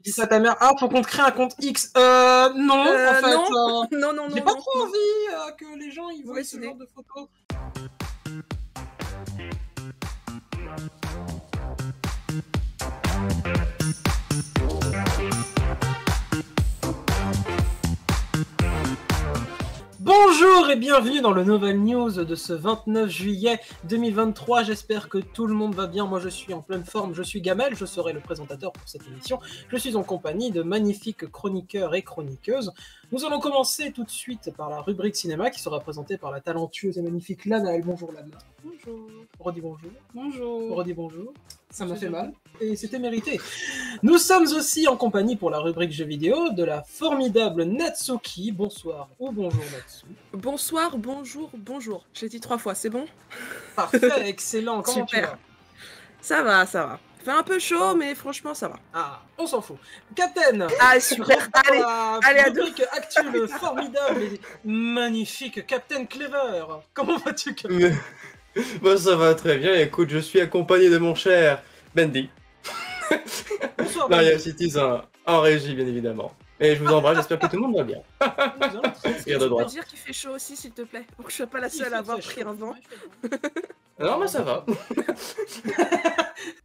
Dis ça à ta mère. Ah, faut qu'on te crée un compte X. Non, en fait. Non. J'ai pas trop envie que les gens ils voient ce genre de photos. Bonjour et bienvenue dans le Novel News de ce 29 juillet 2023. J'espère que tout le monde va bien. Moi, je suis en pleine forme. Je suis Gamel. Je serai le présentateur pour cette émission. Je suis en compagnie de magnifiques chroniqueurs et chroniqueuses. Nous allons commencer tout de suite par la rubrique cinéma qui sera présentée par la talentueuse et magnifique Lana. Bonjour Lana. Bonjour. Redis bonjour. Bonjour. Redis bonjour. Ça m'a fait mal et c'était mérité. Nous sommes aussi en compagnie pour la rubrique jeux vidéo de la formidable Natsuki. Bonsoir ou bonjour Natsu. Bonsoir, bonjour. J'ai dit 3 fois, c'est bon? Parfait, excellent. Comment tu vas? Ça va. Fait un peu chaud, mais franchement, ça va. Ah, on s'en fout. Captain. Ah, super. Allez, à deux. Rubrique actuelle, formidable et magnifique Captain Clever. Comment vas-tu, Captain? Bon, ça va très bien. Écoute, je suis accompagné de mon cher Bendy. Bonsoir, Maria Citizen en régie, bien évidemment. Et je vous embrasse, j'espère que tout le monde va bien. Est-ce que tu peux dire qu'il fait chaud aussi, s'il te plaît, pour que je sois pas la seule à avoir pris un vent. Non, mais ça va.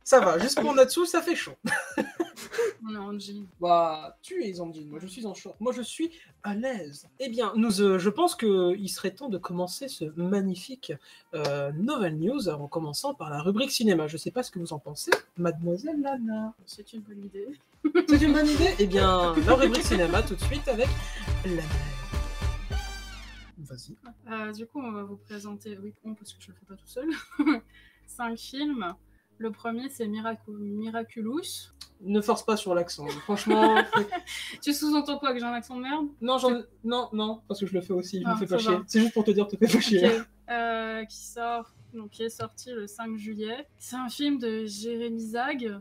Ça va, juste pour Natsu, ça fait chaud. On est en jean. Bah, tu es en jean, moi je suis en short. Moi je suis à l'aise. Eh bien, je pense qu'il serait temps de commencer ce magnifique Novel News en commençant par la rubrique cinéma. Je sais pas ce que vous en pensez, mademoiselle Lana. C'est une bonne idée. C'est une bonne idée? Eh bien, la rubrique cinéma tout de suite avec Lana. Vas-y. Du coup, on va vous présenter, parce que je le fais pas tout seul, 5 films. Le premier, c'est Miraculous. Ne force pas sur l'accent, franchement. Tu sous-entends quoi, que j'ai un accent de merde? Non, parce que je le fais aussi, je me fais pas ça chier. va. C'est juste pour te dire, te fais pas chier. Ok. Qui est sorti le 5 juillet. C'est un film de Jérémy Zag.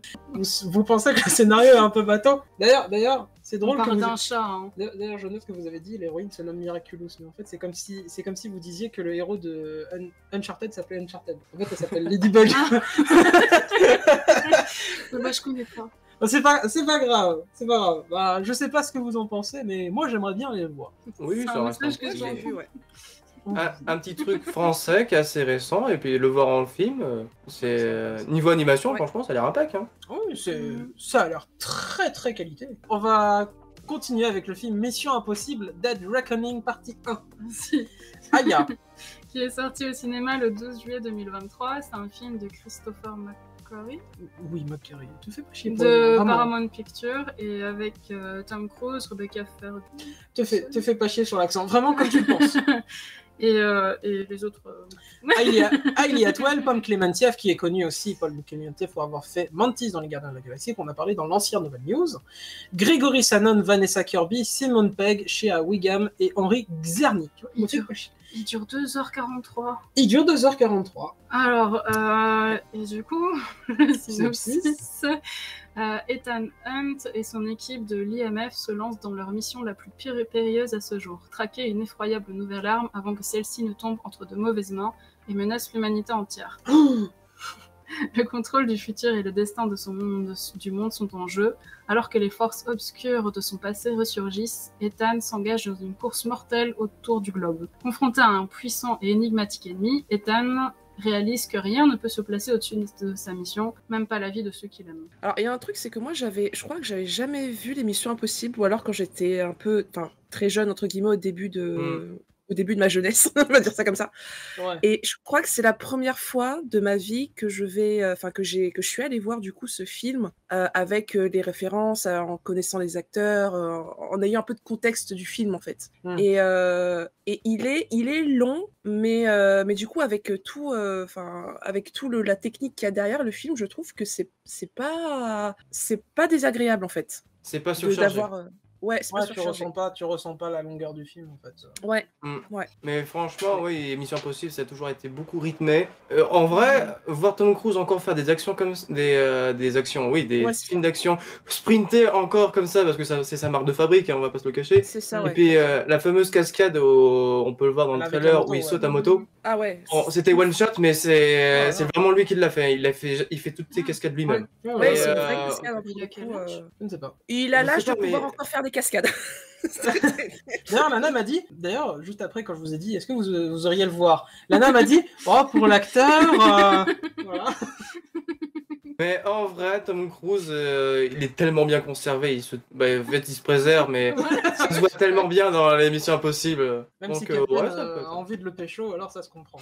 Vous pensez que le scénario est un peu bateau? D'ailleurs, c'est drôle On que parle d'un chat. Hein. D'ailleurs, je note que vous avez dit l'héroïne se nomme Miraculous, mais en fait, c'est comme si vous disiez que le héros de Uncharted s'appelait Uncharted. En fait, elle s'appelle Ladybug. Bah, je connais pas. C'est pas grave. Bah, je sais pas ce que vous en pensez, mais moi, j'aimerais bien les voir. Oui, C'est ça un reste message que j'ai vu, ouais. un petit truc français qui est assez récent, et puis le voir en film, c'est niveau animation, franchement, ça a l'air impec. Hein. Oui, ça a l'air très très qualité. On va continuer avec le film Mission Impossible Dead Reckoning partie 1. Aya. Qui est sorti au cinéma le 12 juillet 2023. C'est un film de Christopher McQuarrie. Oui, McQuarrie. Tu fais pas chier pour de Paramount Pictures et avec Tom Cruise, Rebecca Ferguson. Te fais pas chier sur l'accent. Vraiment comme tu le penses. Et les autres. Hayley Atwell, Paul Clémentieff, qui est connu aussi, Paul Clémentieff, pour avoir fait Mantis dans Les Gardiens de la Galaxie, qu'on a parlé dans l'ancien Novel News. Grégory Sanon, Vanessa Kirby, Simone Pegg, Shea Wiggum et Henri Czerny. Il dure 2h43. Il dure 2h43. Alors, et du coup, le synopsis. Ethan Hunt et son équipe de l'IMF se lancent dans leur mission la plus périlleuse à ce jour, traquer une effroyable nouvelle arme avant que celle-ci ne tombe entre de mauvaises mains et menace l'humanité entière. Le contrôle du futur et le destin du monde sont en jeu. Alors que les forces obscures de son passé ressurgissent, Ethan s'engage dans une course mortelle autour du globe. Confronté à un puissant et énigmatique ennemi, Ethan réalise que rien ne peut se placer au-dessus de sa mission, même pas la vie de ceux qui l'aiment. Alors, il y a un truc, c'est que moi, je crois que j'avais jamais vu les Missions Impossibles, ou alors quand j'étais très jeune, entre guillemets, au début de ma jeunesse, on va dire ça comme ça. Ouais. Et je crois que c'est la première fois de ma vie que je suis allée voir du coup ce film avec les références, en connaissant les acteurs, en ayant un peu de contexte du film en fait. Et il est long, mais du coup avec la technique qu'il y a derrière le film, je trouve que c'est pas désagréable en fait. C'est pas surchargé. Ouais, c'est pas Ouais, surchargé. tu ressens pas la longueur du film en fait. Ouais. Mais franchement, oui, Mission Impossible, ça a toujours été beaucoup rythmé. En vrai, voir Tom Cruise encore faire des actions comme des actions, oui, des Ouais, films d'action sprinter encore comme ça, parce que c'est sa marque de fabrique, hein, on va pas se le cacher. c'est ça, Et ouais. puis la fameuse cascade, on peut le voir dans le Avec la trailer moto, où il ouais. saute à moto. Ah ouais. Bon, c'était one shot, mais c'est Voilà. vraiment lui qui l'a fait. Il fait toutes ses cascades lui-même. Ouais, Et, c'est une vraie euh, cascade. il a quel âge Je ne sais pas. Il a Je sais l'âge de pas, mais- pouvoir encore faire des cascades. D'ailleurs, Lana m'a dit, juste après, quand je vous ai dit, est-ce que vous auriez le voir? Lana m'a dit, oh, pour l'acteur, voilà. Mais en vrai, Tom Cruise, il est tellement bien conservé. En fait, il se préserve, mais ça se voit tellement bien dans les Missions Impossibles. Même Donc, si quelqu'un ouais, ça peut. a envie de le pécho, alors ça se comprend.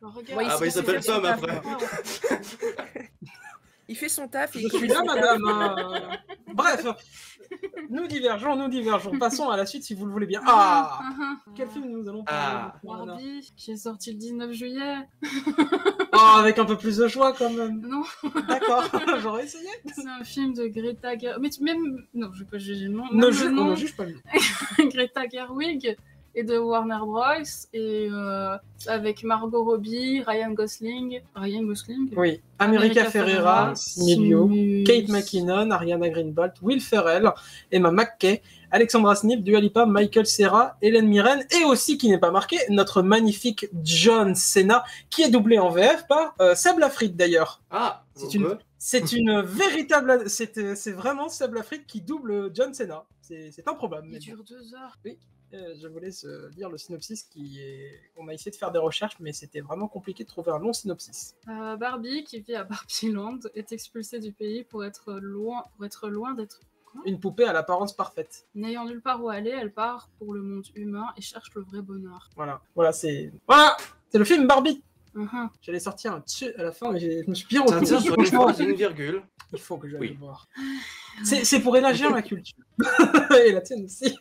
Regarde. Ouais, Ah, bah, il s'appelle fait son Tom taf. après. Il fait son taf. Et Je suis là, madame. Bref, nous divergeons. Passons à la suite si vous le voulez bien. Ah, quel film nous allons parler? Barbie, qui est sorti le 19 juillet. Oh, avec un peu plus de joie quand même. Non, D'accord, j'aurais essayé. c'est un film de Greta Gerwig. Mais même. Non, je vais pas juger le nom. Ne Même le nom, juge pas le nom. Greta Gerwig et de Warner Bros. Et avec Margot Robbie, Ryan Gosling. Oui, America Ferrera, Emilio, Kate McKinnon, Ariana Greenblatt, Will Ferrell, Emma McKay, Alexandra Snibb, Dua Lipa, Michael Cera, Hélène Mirren, et aussi, qui n'est pas marqué, notre magnifique John Cena, qui est doublé en VF par Seb Lafrite d'ailleurs. Ah, C'est une véritable... C'est vraiment Seb Lafrite qui double John Cena. C'est improbable. Il Mais dure 2 heures. je vous laisse lire le synopsis On a essayé de faire des recherches, mais c'était vraiment compliqué de trouver un long synopsis. Barbie, qui vit à Barbieland, est expulsée du pays pour être loin d'être. Une poupée à l'apparence parfaite. N'ayant nulle part où aller, elle part pour le monde humain et cherche le vrai bonheur. Voilà, c'est le film Barbie. J'allais sortir un tchè à la fin, mais je me suis bien ça retenu. tient sur une phrase, une virgule. Il faut que j'aille Oui. le voir. C'est pour élargir ma culture. Et la tienne aussi.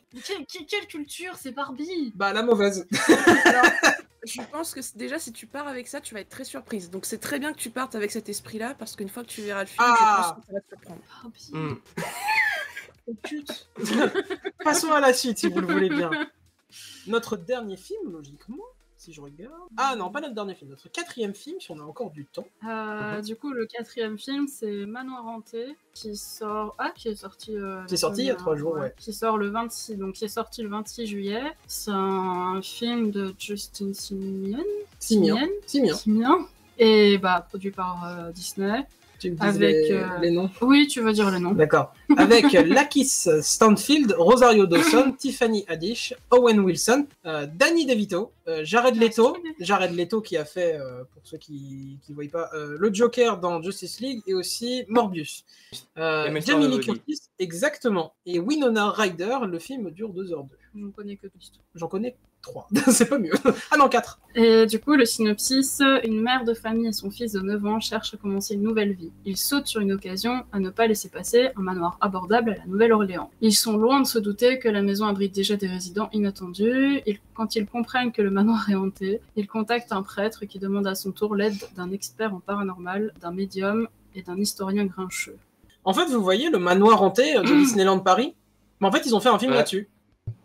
Quelle culture, c'est Barbie. Bah, la mauvaise. Alors, je pense que déjà, si tu pars avec ça, tu vas être très surprise. Donc, c'est très bien que tu partes avec cet esprit-là, parce qu'une fois que tu verras le film, je pense que ça va te surprendre. Barbie. Oh, pute. Passons à la suite, si vous le voulez bien. Notre dernier film, logiquement, si je regarde... Ah non, pas notre dernier film, notre 4e film, si on a encore du temps. Du coup, le 4e film, c'est Manoir hanté, qui est sorti... C'est sorti il y a 3 jours, ouais. Qui sort le 26, donc qui est sorti le 26 juillet. C'est un film de Justin Simien. Et produit par Disney. Tu me dis avec les noms. Oui, tu veux dire le nom. D'accord. Avec Lakis Stanfield, Rosario Dawson, Tiffany Haddish, Owen Wilson, Danny DeVito, Jared Leto qui a fait, pour ceux qui ne voient pas, le Joker dans Justice League et aussi Morbius. Jamie Lee Curtis, exactement. Et Winona Ryder, le film dure 2h02. J'en connais que 2. J'en connais 3. C'est pas mieux. Ah non, 4. Et du coup, le synopsis, une mère de famille et son fils de 9 ans cherchent à commencer une nouvelle vie. Ils sautent sur une occasion à ne pas laisser passer, un manoir abordable à la Nouvelle-Orléans. Ils sont loin de se douter que la maison abrite déjà des résidents inattendus. Quand ils comprennent que le manoir est hanté, ils contactent un prêtre qui demande à son tour l'aide d'un expert en paranormal, d'un médium et d'un historien grincheux. En fait, vous voyez le manoir hanté de Disneyland Paris? Mais en fait, ils ont fait un film là-dessus.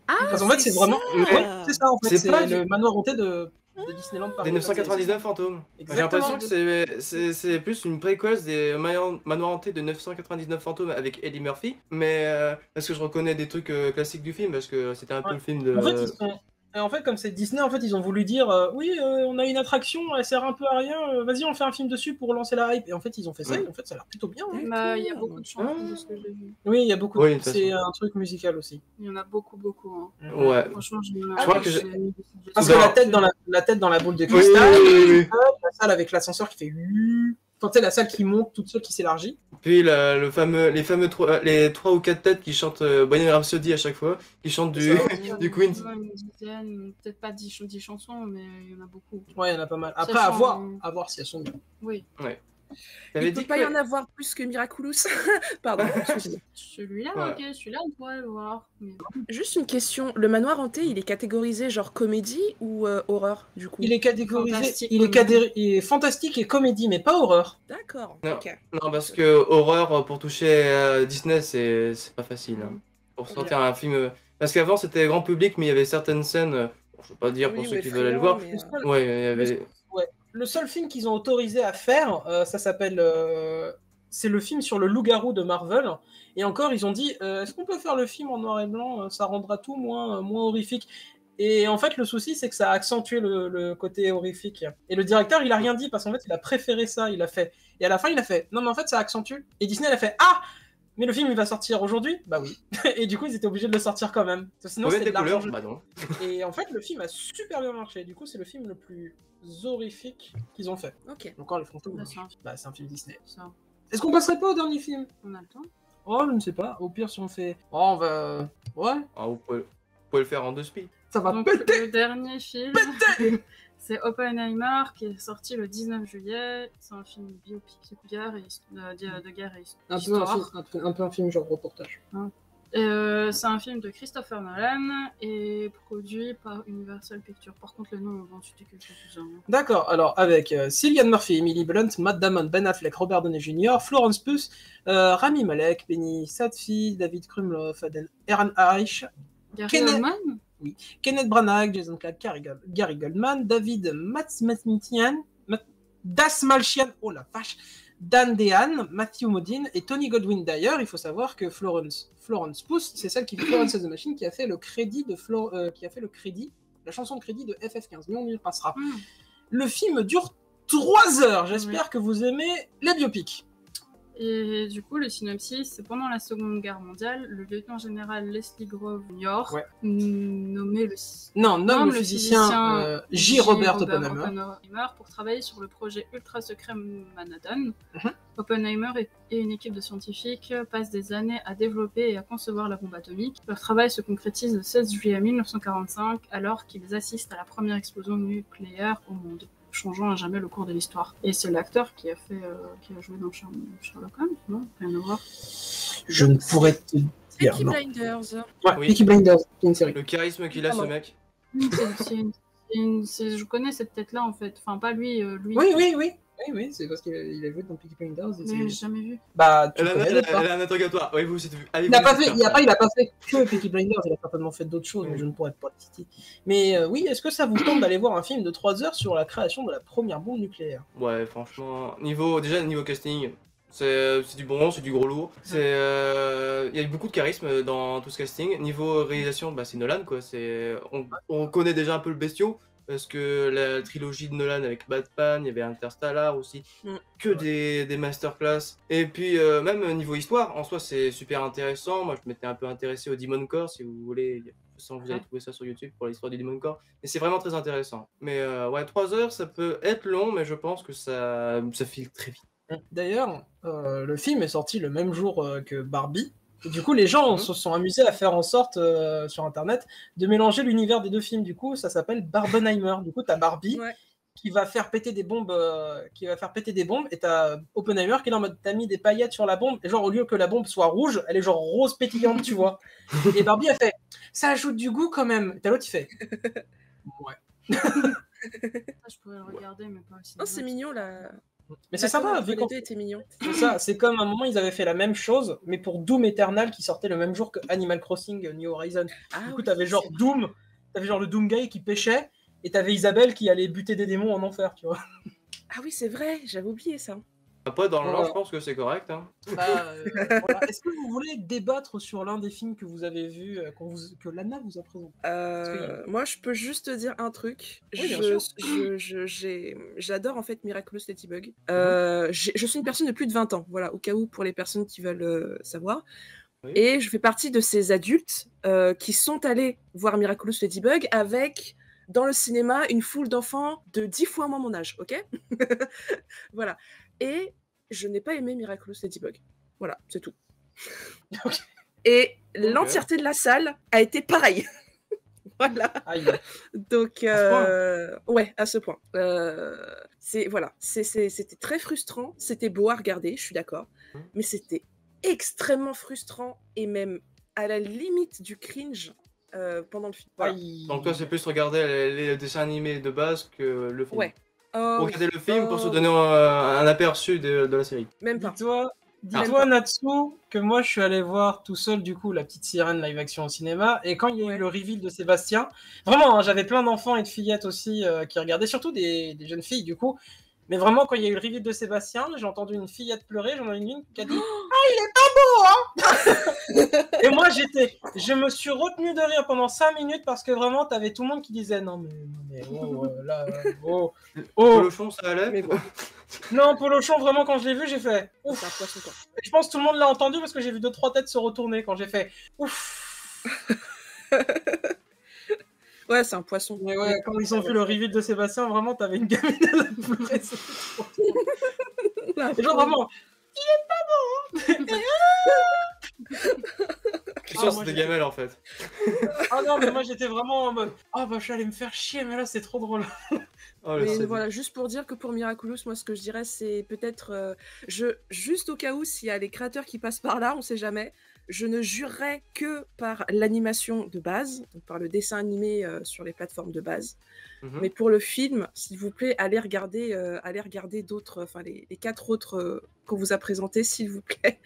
Parce qu'en fait, c'est vraiment... Ouais, c'est ça, en fait. C'est le manoir hanté de Disneyland Paris. Des 999 fantômes. J'ai l'impression que c'est plus une préquelle des manoirs hantés de 999 fantômes avec Eddie Murphy. Mais parce que je reconnais des trucs classiques du film, parce que c'était un peu le film de... En fait, comme c'est Disney, en fait, ils ont voulu dire oui, on a une attraction, elle sert un peu à rien, vas-y, on fait un film dessus pour lancer la hype. Et en fait, ils ont fait ça, et en fait, ça a l'air plutôt bien. Hein. Il y a beaucoup de chansons de ce que j'ai vu. Oui, il y a beaucoup. C'est un truc musical aussi. Il y en a beaucoup. Hein. Ouais. Franchement, je crois que parce que la tête dans la boule de cristal, la salle avec l'ascenseur qui fait quand c'est la salle qui monte toute seule qui s'élargit. Puis les fameux 3 ou 4 têtes qui chantent Bohemian Rhapsody à chaque fois, qui chantent du Queen. Une dizaine, peut-être pas 10 chansons, mais il y en a beaucoup. Ouais, il y en a pas mal. Après, à voir si elles sont bien. Oui. Ouais. Il ne peut pas y en avoir plus que Miraculous. Pardon. Celui-là, ouais. Ok, celui-là, on pourrait le voir. Mais... Juste une question, le manoir hanté, il est catégorisé genre comédie ou horreur, du coup? Il est catégorisé, il est fantastique et comédie, mais pas horreur. D'accord, non. ok. Non, parce que horreur, pour toucher Disney, c'est pas facile. Hein. pour sortir un film. Parce qu'avant c'était grand public, mais il y avait certaines scènes, bon, je veux pas dire pour ceux qui veulent aller le voir. Ouais, il y avait... Le seul film qu'ils ont autorisé à faire, ça s'appelle... c'est le film sur le loup-garou de Marvel. Et encore, ils ont dit, est-ce qu'on peut faire le film en noir et blanc? Ça rendra tout moins horrifique. Et en fait, le souci, c'est que ça a accentué le côté horrifique. Et le directeur, il a rien dit, parce qu'en fait, il a préféré ça, il a fait. Et à la fin, il a fait, non mais en fait, ça accentue. Et Disney, il a fait, ah, mais le film, il va sortir aujourd'hui? Bah oui. Et du coup, ils étaient obligés de le sortir quand même. Sinon, c'était de l'argent. Bah non. Et en fait, le film a super bien marché. Du coup, c'est le film le plus horrifique qu'ils ont fait. Ok. Donc, quand ils font tout, Bah, c'est un film Disney. Ça. Est-ce qu'on passerait pas au dernier film? On a le temps? Oh, je ne sais pas. Au pire, si on fait... Oh, on va... Ouais. Ah, vous pouvez le faire en 2 speed. Ça va Donc, péter. le dernier film, c'est Oppenheimer, qui est sorti le 19 juillet. C'est un film biopic de guerre et histoire. Un peu un film genre reportage. C'est un film de Christopher Nolan et produit par Universal Pictures. Par contre, le nom, bon, c'était quelque chose. D'accord, alors avec Cillian Murphy, Emily Blunt, Matt Damon, Ben Affleck, Robert Downey Jr., Florence Pugh, Rami Malek, Benny Safdie, David Krumlov, Aaron Hirsch, Kenneth Branagh, Jason Clarke, Gary Goldman, David Dasmalchian, oh la vache, Dan Dehan, Matthew Modine et Tony Goldwyn. D'ailleurs, il faut savoir que Florence Pugh, c'est celle qui fait Florence and the Machine, qui a fait le crédit la chanson de crédit de FF15. Mais on y passera. Le film dure 3 heures. J'espère que vous aimez les biopics. Et du coup, le synopsis, c'est pendant la Seconde Guerre mondiale, le lieutenant-général Leslie Grove Jr., nomme le physicien J. Robert Oppenheimer pour travailler sur le projet ultra secret Manhattan. Oppenheimer et une équipe de scientifiques passent des années à développer et à concevoir la bombe atomique. Leur travail se concrétise le 16 juillet 1945, alors qu'ils assistent à la première explosion nucléaire au monde, changeant à jamais le cours de l'histoire. Et c'est l'acteur qui a joué dans Sherlock Holmes, non? Rien à voir. Je ne pourrais te dire. Peaky Blinders. Ouais, oui. Peaky Blinders, c'est une série. Le charisme qu'il a, ce mec. Je connais cette tête-là, en fait. Enfin, pas lui. Oui, c'est parce qu'il a joué dans Peaky Blinders. Mais j'ai jamais vu. Bah, elle a un interrogatoire. Oui, vous, c'est vu. Il a pas fait que Peaky Blinders, il a certainement fait d'autres choses, mais je ne pourrais pas le citer. Mais oui, est-ce que ça vous tente d'aller voir un film de 3 heures sur la création de la première bombe nucléaire? Ouais, franchement, niveau casting, c'est du bon, c'est du gros lourd. Il y a eu beaucoup de charisme dans tout ce casting. Niveau réalisation, bah, c'est Nolan, quoi. On connaît déjà un peu le bestiau. Parce que la trilogie de Nolan avec Batman, il y avait Interstellar aussi, que des masterclass. Et puis même niveau histoire, en soi c'est super intéressant. Moi je m'étais un peu intéressé au Demon Core, si vous voulez, je sens que vous allez trouver ça sur YouTube pour l'histoire du Demon Core. Et c'est vraiment très intéressant. Mais ouais, 3 heures ça peut être long, mais je pense que ça file très vite. D'ailleurs, le film est sorti le même jour que Barbie. Et du coup, les gens se sont amusés à faire en sorte, sur Internet, de mélanger l'univers des deux films. Du coup, ça s'appelle Barbenheimer. Du coup, t'as Barbie qui va faire péter des bombes, et t'as Oppenheimer qui est là en mode, t'as mis des paillettes sur la bombe, et genre, au lieu que la bombe soit rouge, elle est genre rose pétillante, tu vois. Et Barbie a fait, ça ajoute du goût quand même. Et t'as l'autre qui fait, ouais. Je pourrais le regarder, mais pas aussi. Oh, c'est mignon là. Mais c'est sympa, vu les deux étaient mignons. C'est ça, c'est comme à un moment ils avaient fait la même chose, mais pour Doom Eternal qui sortait le même jour que Animal Crossing New Horizon. Du coup, t'avais genre Doom, t'avais genre le Doom Guy qui pêchait, et t'avais Isabelle qui allait buter des démons en enfer, tu vois. Ah oui, c'est vrai, j'avais oublié ça. Après, dans le genre, je pense que c'est correct. Hein. Voilà. Est-ce que vous voulez débattre sur l'un des films que vous avez vu, que Lana vous a présenté? Moi, je peux juste te dire un truc. Oui, J'adore en fait Miraculous Ladybug. Je suis une personne de plus de 20 ans, voilà, au cas où pour les personnes qui veulent savoir. Oui. Et je fais partie de ces adultes qui sont allés voir Miraculous Ladybug avec, dans le cinéma, une foule d'enfants de 10 fois moins mon âge, ok? Voilà. Et je n'ai pas aimé Miraculous Ladybug. Voilà, c'est tout. Et l'entièreté de la salle a été pareille. Voilà. Donc, ouais, à ce point. C'était très frustrant. C'était beau à regarder, je suis d'accord. Mais c'était extrêmement frustrant et même à la limite du cringe pendant le film. Voilà. Donc toi, c'est plus regarder les dessins animés de base que le film. Ouais. Regarder le film pour se donner un aperçu de la série. Même pas. Dis-toi, Natsu, que moi je suis allé voir tout seul du coup La Petite Sirène live action au cinéma, et quand il y a eu le reveal de Sébastien, vraiment, hein, j'avais plein d'enfants et de fillettes aussi qui regardaient, surtout des jeunes filles du coup, mais vraiment quand il y a eu le reveal de Sébastien, j'ai entendu une fillette pleurer, j'en ai une qui a dit « Ah, il est pas beau, hein !» Et moi je me suis retenu de rire pendant 5 minutes parce que vraiment t'avais tout le monde qui disait « Non mais là, Polochon, ça allait Mais bon. Non, Polochon, vraiment, quand je l'ai vu, j'ai fait ouf. C'est un poisson, quoi. Je pense que tout le monde l'a entendu parce que j'ai vu 2-3 têtes se retourner quand j'ai fait ouf. Ouais, c'est un poisson. Mais ouais, quand ils ont vu le reveal de Sébastien, vraiment, t'avais une gamine à pleurer. Et genre, vraiment, il est pas bon, hein. Je suis sûr que c'était Gamel en fait. Ah non, mais moi j'étais vraiment en mode ah bah je suis allé me faire chier, mais là c'est trop drôle. Mais voilà, juste pour dire que pour Miraculous, moi ce que je dirais c'est peut-être juste au cas où s'il y a les créateurs qui passent par là, on sait jamais, je ne jurerais que par l'animation de base, donc par le dessin animé sur les plateformes de base. Mais pour le film, s'il vous plaît, allez regarder d'autres, enfin les 4 autres qu'on vous a présentés, s'il vous plaît.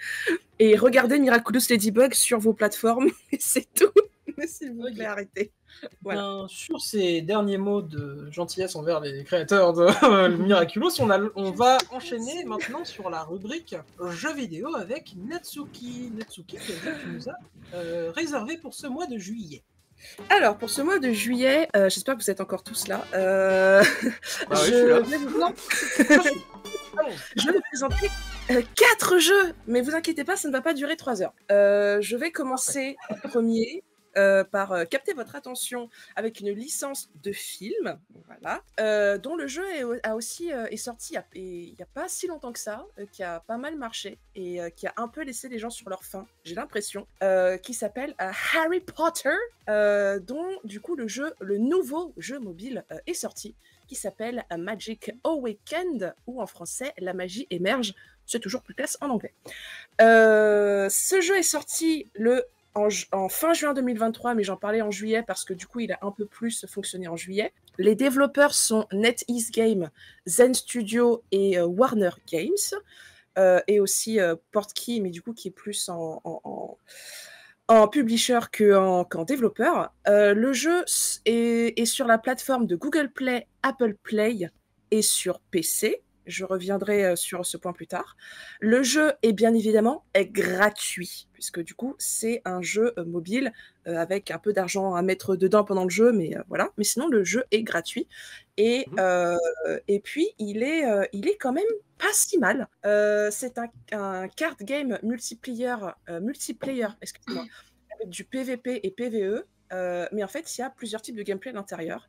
Et regardez Miraculous Ladybug sur vos plateformes, et c'est tout. Mais s'il vous plaît, arrêtez. Voilà. Bien, sur ces derniers mots de gentillesse envers les créateurs de Miraculous, on va enchaîner maintenant sur la rubrique jeux vidéo avec Natsuki. Natsuki, que tu nous as réservé pour ce mois de juillet. Alors, pour ce mois de juillet, j'espère que vous êtes encore tous là. Je vais vous présenter 4 jeux, mais vous inquiétez pas, ça ne va pas durer 3 heures. Je vais commencer premier par capter votre attention avec une licence de film, voilà, dont le jeu est sorti il n'y a pas si longtemps que ça, qui a pas mal marché et qui a un peu laissé les gens sur leur faim, j'ai l'impression, qui s'appelle Harry Potter, dont du coup le nouveau jeu mobile est sorti, qui s'appelle Magic Awakened, ou en français La magie émerge, c'est toujours plus classe en anglais. Ce jeu est sorti en fin juin 2023, mais j'en parlais en juillet parce que du coup il a un peu plus fonctionné en juillet. Les développeurs sont NetEase Games, Zen Studio et Warner Games, et aussi Portkey, mais du coup qui est plus en publisher qu'en développeur. Le jeu est sur la plateforme de Google Play, Apple Play et sur PC. Je reviendrai sur ce point plus tard. Le jeu est bien évidemment gratuit, puisque du coup, c'est un jeu mobile avec un peu d'argent à mettre dedans pendant le jeu, mais voilà. Mais sinon, le jeu est gratuit. Et puis, il est quand même pas si mal. C'est un card game multiplayer, excusez-moi, avec du PVP et PVE. Mais en fait, il y a plusieurs types de gameplay à l'intérieur.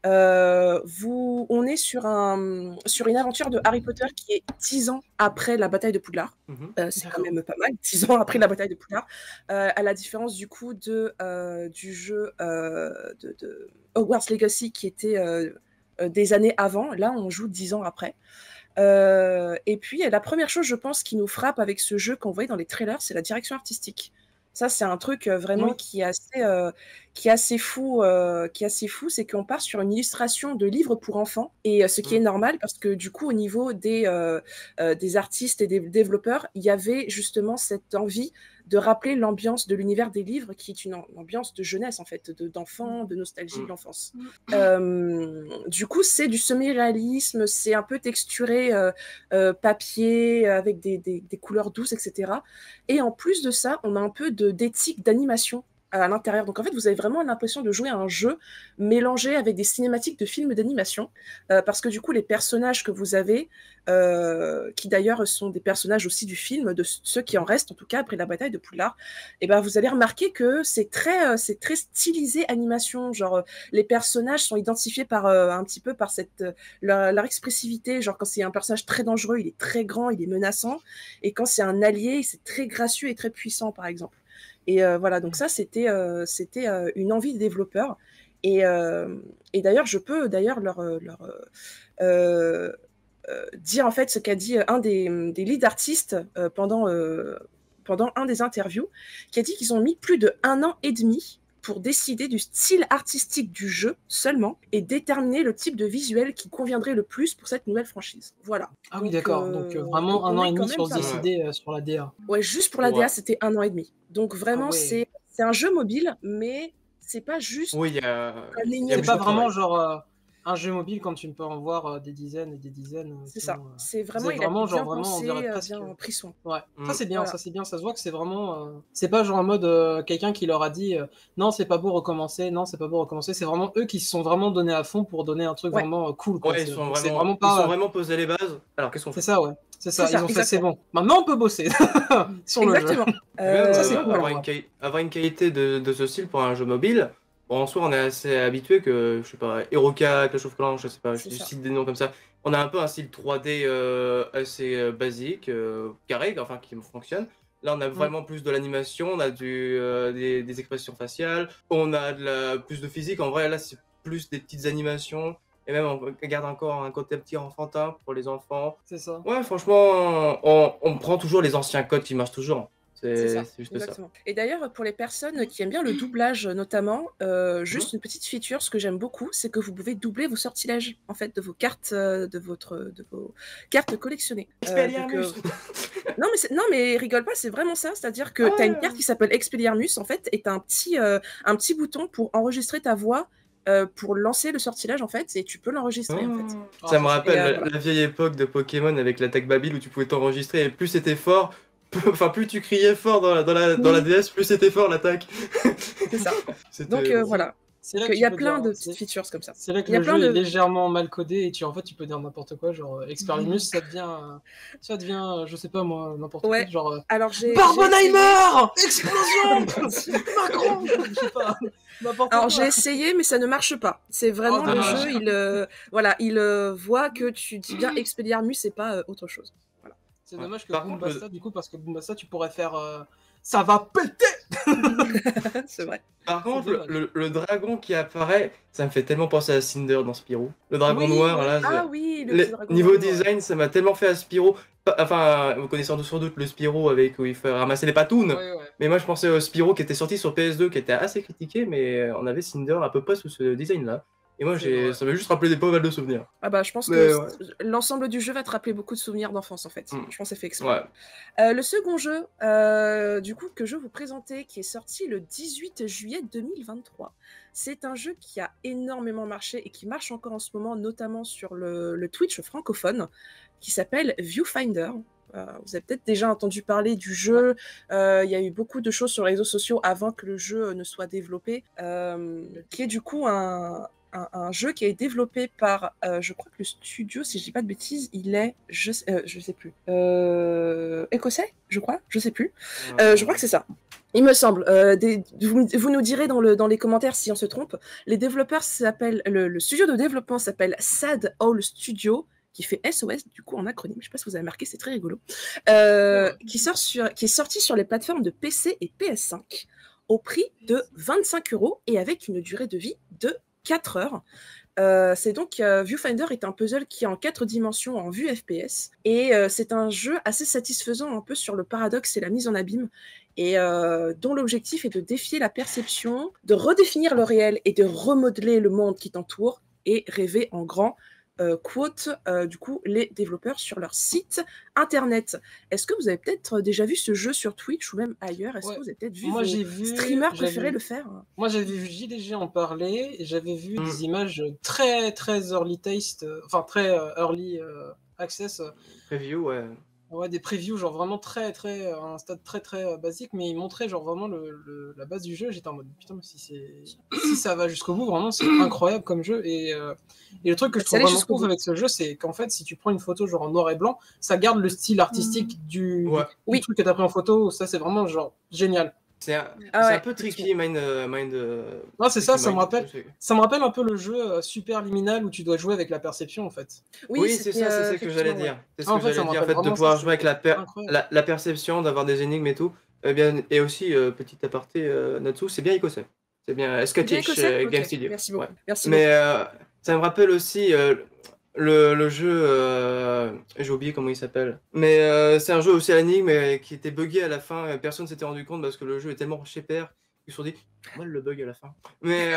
On est sur une aventure de Harry Potter qui est 10 ans après la bataille de Poudlard. C'est quand même pas mal, 10 ans après la bataille de Poudlard. À la différence du coup du jeu de Hogwarts Legacy qui était des années avant. Là, on joue 10 ans après. Et puis, la première chose, je pense, qui nous frappe avec ce jeu qu'on voyait dans les trailers, c'est la direction artistique. Ça, c'est un truc vraiment qui est assez fou, c'est qu'on part sur une illustration de livres pour enfants, et ce qui est normal parce que du coup, au niveau des artistes et des développeurs, il y avait justement cette envie de rappeler l'ambiance de l'univers des livres, qui est une ambiance de jeunesse, en fait, d'enfants, de nostalgie de l'enfance. Du coup, c'est du semi-réalisme, c'est un peu texturé papier, avec des couleurs douces, etc. Et en plus de ça, on a un peu d'éthique d'animation à l'intérieur. Donc en fait, vous avez vraiment l'impression de jouer à un jeu mélangé avec des cinématiques de films d'animation, parce que du coup, les personnages que vous avez, qui d'ailleurs sont des personnages aussi du film, de ceux qui en restent en tout cas après la bataille de Poudlard, et ben vous allez remarquer que c'est très stylisé animation. Genre les personnages sont identifiés par un petit peu par leur expressivité. Genre quand c'est un personnage très dangereux, il est très grand, il est menaçant, et quand c'est un allié, c'est très gracieux et très puissant, par exemple. Et voilà, donc ça, c'était une envie des développeurs. Et d'ailleurs, je peux leur dire en fait ce qu'a dit un des lead artistes pendant un des interviews, qui a dit qu'ils ont mis plus de 1 an et demi pour décider du style artistique du jeu seulement et déterminer le type de visuel qui conviendrait le plus pour cette nouvelle franchise. Voilà. Ah oui, d'accord. Donc vraiment donc un on an est et quand demi même sur se pas mal. décider sur la DA. Ouais, juste pour la Ouais. DA, c'était 1 an et demi. Donc vraiment, Ah ouais. c'est un jeu mobile, mais c'est pas juste Oui, il y a, un il y a énième C'est beaucoup pas jeu. de vraiment travail. genre un jeu mobile quand tu peux en voir des dizaines et des dizaines. C'est qui ça. ont, C'est vous vraiment, êtes il a vraiment bien genre vraiment on pensé, dirait presque. bien pris soin. Ouais, Mm. ça c'est bien, Voilà. ça c'est bien, ça se voit que c'est vraiment. C'est pas genre en mode quelqu'un qui leur a dit non c'est pas beau recommencer, non c'est pas beau recommencer. C'est vraiment eux qui se sont vraiment donnés à fond pour donner un truc Ouais. vraiment cool quoi. Ouais, C'est vraiment ils sont pas. vraiment posé les bases. Alors, qu'est-ce qu'on C'est fait? ça ouais, c'est ça. C'est ça, Ils ont fait c'est exactement. bon. Maintenant on peut bosser sur le jeu. Exactement. Et même Ça, c'est cool, avoir, en avoir une qualité de ce style pour un jeu mobile, bon, en soi, on est assez habitué que, je sais pas, Eroka, Clash of Clans, je sais pas, je C'est ça. cite des noms comme ça. On a un peu un style 3D assez basique, carré, enfin qui fonctionne. Là, on a vraiment plus de l'animation, on a des expressions faciales, on a plus de physique. En vrai, là, c'est plus des petites animations. Et même, on garde encore un côté petit enfantin pour les enfants. C'est ça. Ouais, franchement, on prend toujours les anciens codes qui marchent toujours. C'est ça, C'est juste exactement. Et d'ailleurs, pour les personnes qui aiment bien le doublage, notamment, juste une petite feature, ce que j'aime beaucoup, c'est que vous pouvez doubler vos sortilèges, en fait, de vos cartes, de vos cartes collectionnées. Expelliarmus. Non, mais rigole pas, c'est vraiment ça. C'est-à-dire que tu as une carte qui s'appelle Expelliarmus, en fait, et tu as un petit bouton pour enregistrer ta voix. Pour lancer le sortilège en fait, et tu peux l'enregistrer en fait. Ah, Ça me ça, rappelle Et, voilà. la vieille époque de Pokémon avec l'attaque Babil où tu pouvais t'enregistrer et plus c'était fort, enfin plus tu criais fort dans la Oui. DS, plus c'était fort l'attaque. C'est ça. C'était- Donc voilà. C'est là Donc, que il tu y a peux plein dire, de petites features comme ça. c'est là que Il y a le plein jeu est de. légèrement mal codé et en fait tu peux dire n'importe quoi, genre Expelliarmus ça devient je sais pas moi n'importe Ouais. quoi, genre Alors j'ai. Barbenheimer explosion Macron je sais pas n'importe Alors quoi. j'ai essayé, mais ça ne marche pas. C'est vraiment Oh, le dommage. jeu, il voit que tu dis bien Expelliarmus et pas autre chose. C'est dommage que Par contre, Boombasta du coup parce que Boombasta tu pourrais faire ça va péter. C'est vrai. Par contre, dommage. le dragon qui apparaît, ça me fait tellement penser à Cinder dans Spyro. Le dragon Oui, noir, oui. là, Ah oui, le les- petit dragon. niveau noir. design, ça m'a tellement fait à Spyro. Enfin, vous connaissez sans doute le Spyro avec où il fait ramasser les patounes. Ouais, ouais. Mais moi, je pensais au Spyro qui était sorti sur PS2, qui était assez critiqué, mais on avait Cinder à peu près sous ce design-là. Et moi, C'est vrai. ça m'a juste rappelé des pas mal de souvenirs. Ah bah je pense Mais que ouais. l'ensemble du jeu va te rappeler beaucoup de souvenirs d'enfance en fait. Mm. Je pense que c'est fait exprès. Ouais. Le second jeu, du coup, que je vais vous présenter, qui est sorti le 18 juillet 2023, c'est un jeu qui a énormément marché et qui marche encore en ce moment, notamment sur le Twitch francophone, qui s'appelle Viewfinder. Vous avez peut-être déjà entendu parler du jeu. Il y a eu beaucoup de choses sur les réseaux sociaux avant que le jeu ne soit développé, qui est du coup un jeu qui est développé par, je crois que le studio, si je dis pas de bêtises, il est, je sais plus, écossais, je crois, je sais plus. Je crois que c'est ça. Il me semble. Vous nous direz dans les commentaires si on se trompe. Les développeurs s'appellent, le studio de développement s'appelle Sad Owl Studio, qui fait SOS, du coup en acronyme, je sais pas si vous avez remarqué, c'est très rigolo, qui est sorti sur les plateformes de PC et PS5 au prix de 25 € et avec une durée de vie de 4 heures. C'est donc Viewfinder est un puzzle qui est en 4 dimensions en vue FPS et c'est un jeu assez satisfaisant un peu sur le paradoxe et la mise en abîme et dont l'objectif est de défier la perception, de redéfinir le réel et de remodeler le monde qui t'entoure et rêver en grand. Quote du coup les développeurs sur leur site internet. Est-ce que vous avez peut-être déjà vu ce jeu sur Twitch ou même ailleurs? Est-ce que vous avez peut-être vu vos streamers préférés le faire? Moi j'avais vu JDG en parler et j'avais vu des images très très early taste, enfin très early access. Preview, ouais. Ouais, des previews, genre vraiment très, très, à un stade très, très basique, mais ils montraient genre vraiment la base du jeu. J'étais en mode putain, mais si ça va jusqu'au bout, vraiment, c'est incroyable comme jeu. Et le truc que je trouve vraiment cool avec ce jeu, c'est qu'en fait, si tu prends une photo genre en noir et blanc, ça garde le style artistique du truc que t'as pris en photo. Ça, c'est vraiment genre génial. C'est un peu tricky, Mind. Non, c'est ça, ça me rappelle un peu le jeu Super Liminal où tu dois jouer avec la perception en fait. Oui, c'est ça, c'est ce que j'allais dire. C'est ce que j'allais dire, en fait, de pouvoir jouer avec la perception, d'avoir des énigmes et tout. Et aussi, petit aparté, Natsu, c'est bien écossais. C'est bien Scottish Game Studio. Merci beaucoup. Ouais. Merci Mais ça me rappelle aussi le jeu, j'ai oublié comment il s'appelle. Mais c'est un jeu aussi à l'énigme qui était buggé à la fin. Personne s'était rendu compte parce que le jeu est tellement chez père Ils se sont dit, moi le bug à la fin. Mais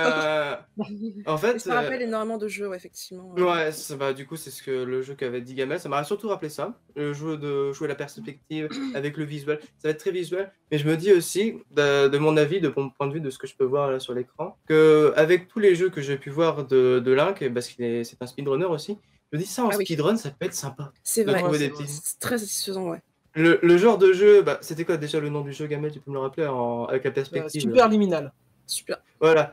en Et fait, ça rappelle énormément de jeux, ouais, effectivement. ouais, du coup, c'est ce que le jeu qu'avait dit Gamel. Ça m'a surtout rappelé ça. Le jeu de jouer la perspective avec le visuel. Ça va être très visuel. Mais je me dis aussi, de mon avis, de mon point de vue, de ce que je peux voir là sur l'écran, qu'avec tous les jeux que j'ai pu voir de Link, parce c'est un speedrunner aussi, je me dis ça en speedrun, ça peut être sympa. C'est vrai, c'est très satisfaisant, ouais. Le genre de jeu, c'était quoi déjà le nom du jeu, Gamel? Tu peux me le rappeler avec la perspective? Superliminal. Super. Voilà.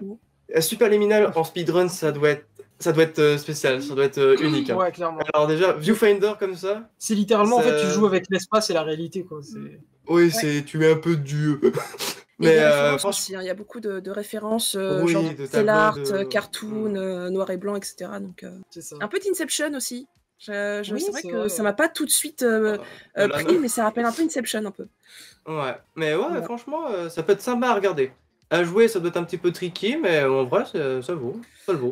Superliminal en speedrun, ça doit être spécial, ça doit être unique. Hein. Ouais, clairement. Alors déjà, Viewfinder comme ça. C'est littéralement, en fait, tu joues avec l'espace et la réalité, quoi. Oui, tu es un peu Dieu. Mais il y a aussi, hein, il y a beaucoup de références, genre pixel art, cartoon, noir et blanc, etc. Donc, un peu d'Inception aussi. C'est vrai que ça m'a pas tout de suite pris, mais ça rappelle un peu Inception un peu. Ouais, mais ouais, franchement, ça peut être sympa à regarder. À jouer, ça doit être un petit peu tricky, mais en vrai, ça le vaut.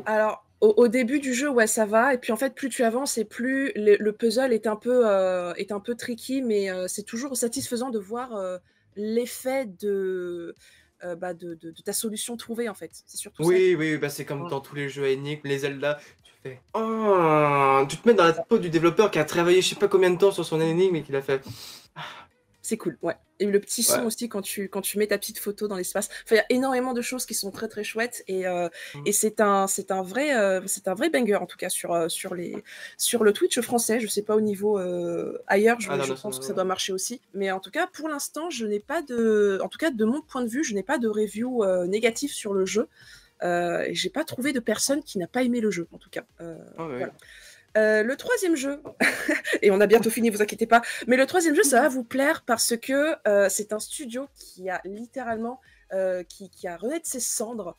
Alors, au début du jeu, ouais, ça va. Et puis en fait, plus tu avances et plus le puzzle est un peu tricky, mais c'est toujours satisfaisant de voir l'effet de ta solution trouvée, en fait. C'est surtout ça. Oui, c'est comme dans tous les jeux à énigmes, les Zelda. Tu te mets dans la peau du développeur qui a travaillé je sais pas combien de temps sur son énigme et qui l'a fait. C'est cool, ouais. Et le petit son aussi quand tu mets ta petite photo dans l'espace. Enfin, il y a énormément de choses qui sont très très chouettes et c'est un vrai banger en tout cas sur le Twitch français. Je sais pas au niveau ailleurs, je pense que ça doit marcher aussi. Mais en tout cas, pour l'instant, en tout cas de mon point de vue, je n'ai pas de review négatif sur le jeu. Et j'ai pas trouvé de personne qui n'a pas aimé le jeu en tout cas. Voilà. Le troisième jeu, et on a bientôt fini, vous inquiétez pas, mais le troisième jeu, ça va vous plaire parce que c'est un studio qui a littéralement, qui a renaître ses cendres,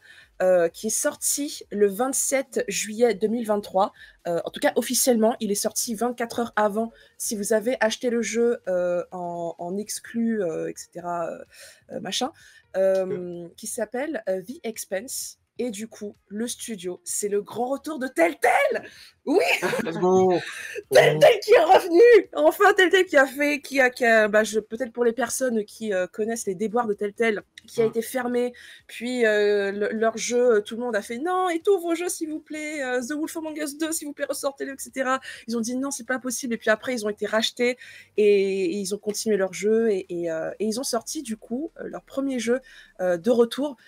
qui est sorti le 27 juillet 2023. En tout cas, officiellement, il est sorti 24 heures avant. Si vous avez acheté le jeu en exclu, etc., qui s'appelle The Expanse. Et du coup, le studio, c'est le grand retour de Telltale. Oui. Let's go. Telltale qui est revenu. Enfin, Telltale peut-être pour les personnes qui connaissent les déboires de Telltale, qui a été fermé, puis leur jeu, tout le monde a fait non, et tous vos jeux s'il vous plaît, The Wolf Among Us 2 s'il vous plaît, ressortez-le, etc. Ils ont dit non, c'est pas possible, et puis après ils ont été rachetés et ils ont continué leur jeu et ils ont sorti du coup leur premier jeu de retour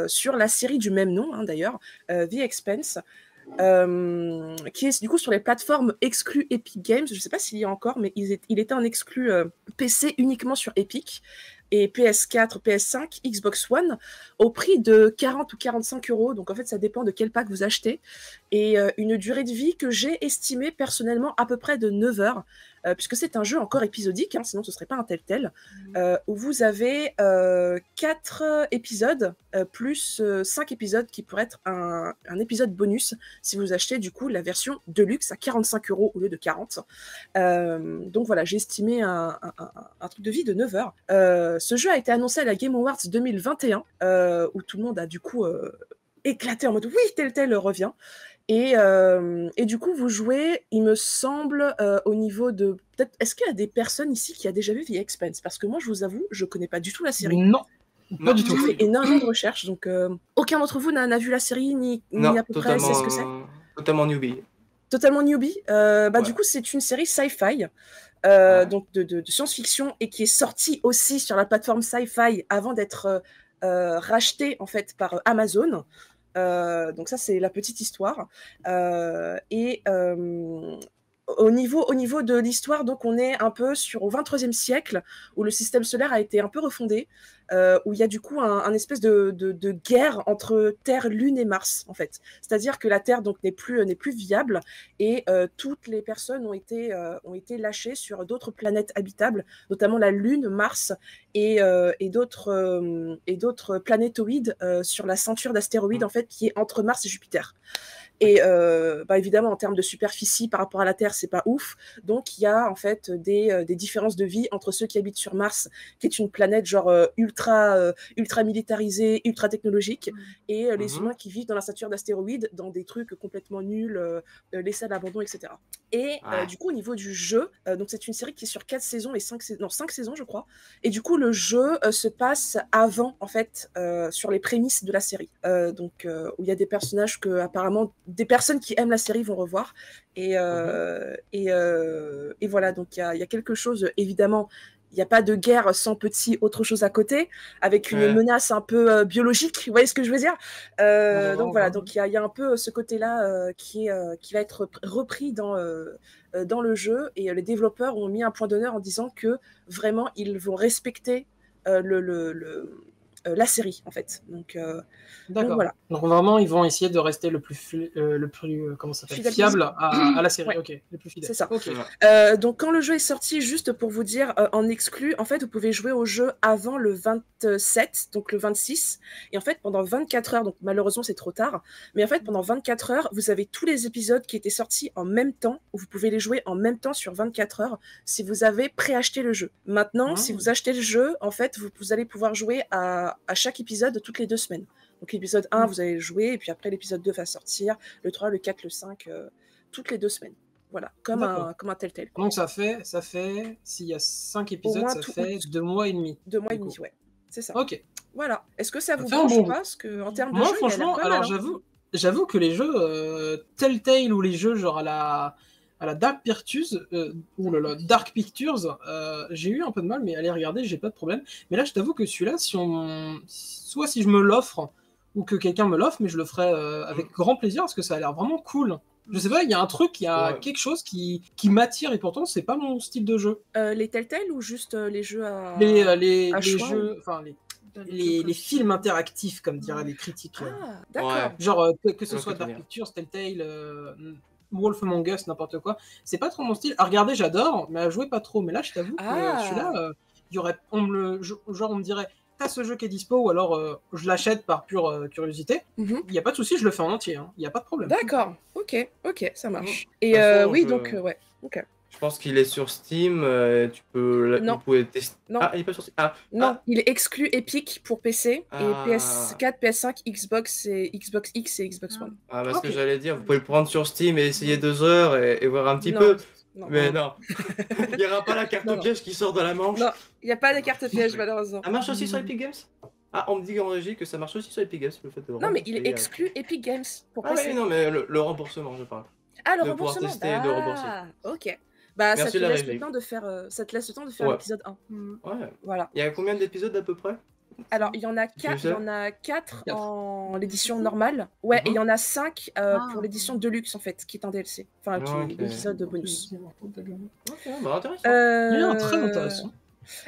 sur la série du même nom, hein, d'ailleurs, The Expanse, qui est du coup sur les plateformes exclues Epic Games. Je ne sais pas s'il y a encore, mais il était en exclu PC uniquement sur Epic, et PS4, PS5, Xbox One, au prix de 40 ou 45 €. Donc en fait, ça dépend de quel pack vous achetez. Et une durée de vie que j'ai estimée personnellement à peu près de 9 heures, puisque c'est un jeu encore épisodique, hein, sinon ce ne serait pas un Telltale, où vous avez 4 épisodes, plus 5 épisodes qui pourraient être un épisode bonus, si vous achetez du coup la version Deluxe à 45 € au lieu de 40. Donc voilà, j'ai estimé un truc de vie de 9 heures. Ce jeu a été annoncé à la Game Awards 2021, où tout le monde a du coup éclaté en mode oui, Telltale revient. Et du coup, vous jouez, il me semble, au niveau de... Peut-être, est-ce qu'il y a des personnes ici qui a déjà vu The Expanse? Parce que moi, je vous avoue, je connais pas du tout la série. Non, pas du tout. J'ai fait énormément de recherches, donc aucun d'entre vous n'a vu la série, ni à peu près c'est ce que c'est. Totalement newbie. Totalement newbie. Du coup, c'est une série sci-fi, donc de science-fiction, et qui est sortie aussi sur la plateforme Sci-Fi avant d'être rachetée en fait par Amazon. Donc ça, c'est la petite histoire. Au niveau de l'histoire, donc on est un peu au 23e siècle, où le système solaire a été un peu refondé, où il y a du coup un espèce de guerre entre Terre, Lune et Mars, en fait. C'est-à-dire que la Terre donc n'est plus viable, et toutes les personnes ont été lâchées sur d'autres planètes habitables, notamment la Lune, Mars et d'autres planétoïdes sur la ceinture d'astéroïdes en fait qui est entre Mars et Jupiter. Et évidemment, en termes de superficie par rapport à la Terre, c'est pas ouf. Donc, il y a en fait des différences de vie entre ceux qui habitent sur Mars, qui est une planète genre ultra militarisée, ultra technologique, et les humains qui vivent dans la ceinture d'astéroïdes, dans des trucs complètement nuls, laissés à l'abandon, etc. Et du coup, au niveau du jeu, donc c'est une série qui est sur 4 saisons et 5 saisons, je crois. Et du coup, le jeu se passe avant, en fait, sur les prémices de la série. Où il y a des personnages que, apparemment, des personnes qui aiment la série vont revoir. Et voilà, donc il y a quelque chose, évidemment. Il n'y a pas de guerre sans petit autre chose à côté, avec une menace un peu biologique, vous voyez ce que je veux dire? Donc il y a un peu ce côté-là qui va être repris dans le jeu, et les développeurs ont mis un point d'honneur en disant que vraiment ils vont respecter la série, en fait. Donc voilà. Donc vraiment, ils vont essayer de rester le plus fiable à la série. Ok, le plus fidèle. C'est ça. Okay. Donc quand le jeu est sorti, juste pour vous dire, en exclu, en fait, vous pouvez jouer au jeu avant le 27, donc le 26, et en fait, pendant 24 heures, donc malheureusement, c'est trop tard, mais en fait, pendant 24 heures, vous avez tous les épisodes qui étaient sortis en même temps, où vous pouvez les jouer en même temps sur 24 heures, si vous avez préacheté le jeu. Maintenant, si vous achetez le jeu, en fait, vous allez pouvoir jouer à chaque épisode toutes les 2 semaines. Donc l'épisode 1, vous allez le jouer, et puis après l'épisode 2 va sortir, le 3, le 4, le 5, toutes les 2 semaines. Voilà, comme un tel. Donc ça fait, s'il y a 5 épisodes, ça fait 2 mois et demi. 2 mois et demi, ouais. C'est ça. Ok. Voilà. Est-ce que ça vous branche pas? Parce qu'en termes de jeu, franchement, alors j'avoue que les jeux Telltale ou les jeux genre à la Dark Pictures, Dark Pictures, j'ai eu un peu de mal, mais allez regarder, j'ai pas de problème. Mais là, je t'avoue que celui-là, soit si je me l'offre, ou que quelqu'un me l'offre, mais je le ferai avec grand plaisir, parce que ça a l'air vraiment cool. Je sais pas, il y a un truc, il y a quelque chose qui m'attire, et pourtant, c'est pas mon style de jeu. Les Telltale ou juste les jeux à les choix, jeux, enfin les films interactifs, comme diraient les critiques. Ah, d'accord. Genre, que ce soit Dark Pictures, Telltale, Wolf Among Us, n'importe quoi. C'est pas trop mon style. À regarder, j'adore, mais à jouer, pas trop. Mais là, je t'avoue que celui-là, on me dirait, t'as ce jeu qui est dispo, ou alors je l'achète par pure curiosité. Il n'y a pas de souci, je le fais en entier. Il n'y a pas de problème. D'accord. Ok, ça marche. Et donc, ouais. Ok. Je pense qu'il est sur Steam, vous pouvez tester. Non. Ah, il est pas sur Steam. Non, il est exclu Epic pour PC, et PS4, PS5, Xbox X et Xbox One. Parce que j'allais dire, vous pouvez le prendre sur Steam et essayer 2 heures et voir un petit peu. Mais non, il n'y aura pas la carte piège qui sort de la manche. Non, il n'y a pas de carte piège, malheureusement. Ça marche aussi sur Epic Games? On me dit en régie que ça marche aussi sur Epic Games, le fait de Non, mais il est exclu Epic Games pour PC. Oui, non, mais le remboursement, je parle. Ah, le remboursement. Tester, de rembourser. Ok. Ça te laisse le temps de faire, l'épisode 1. Ouais. Voilà. Il y a combien d'épisodes à peu près? Alors, il y en a 4 en l'édition normale. Ouais, et il y en a 5 pour l'édition Deluxe, en fait, qui est un DLC. Enfin, qui est l'épisode bonus. Intéressant. Très intéressant.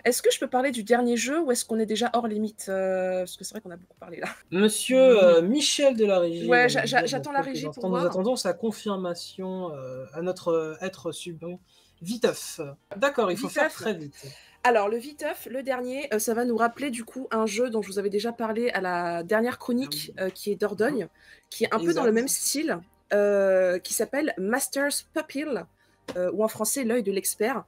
Est-ce que je peux parler du dernier jeu, ou est-ce qu'on est déjà hors limite? Parce que c'est vrai qu'on a beaucoup parlé là. Monsieur Michel de la régie. Ouais, j'attends la régie pour voir. Nous attendons sa confirmation à notre être sublime. Viteuf. D'accord, il faut faire très vite. Alors, le Viteuf, le dernier, ça va nous rappeler du coup un jeu dont je vous avais déjà parlé à la dernière chronique, qui est Dordogne, qui est un peu dans le même style, qui s'appelle Master's Pupil, ou en français L'œil de l'expert.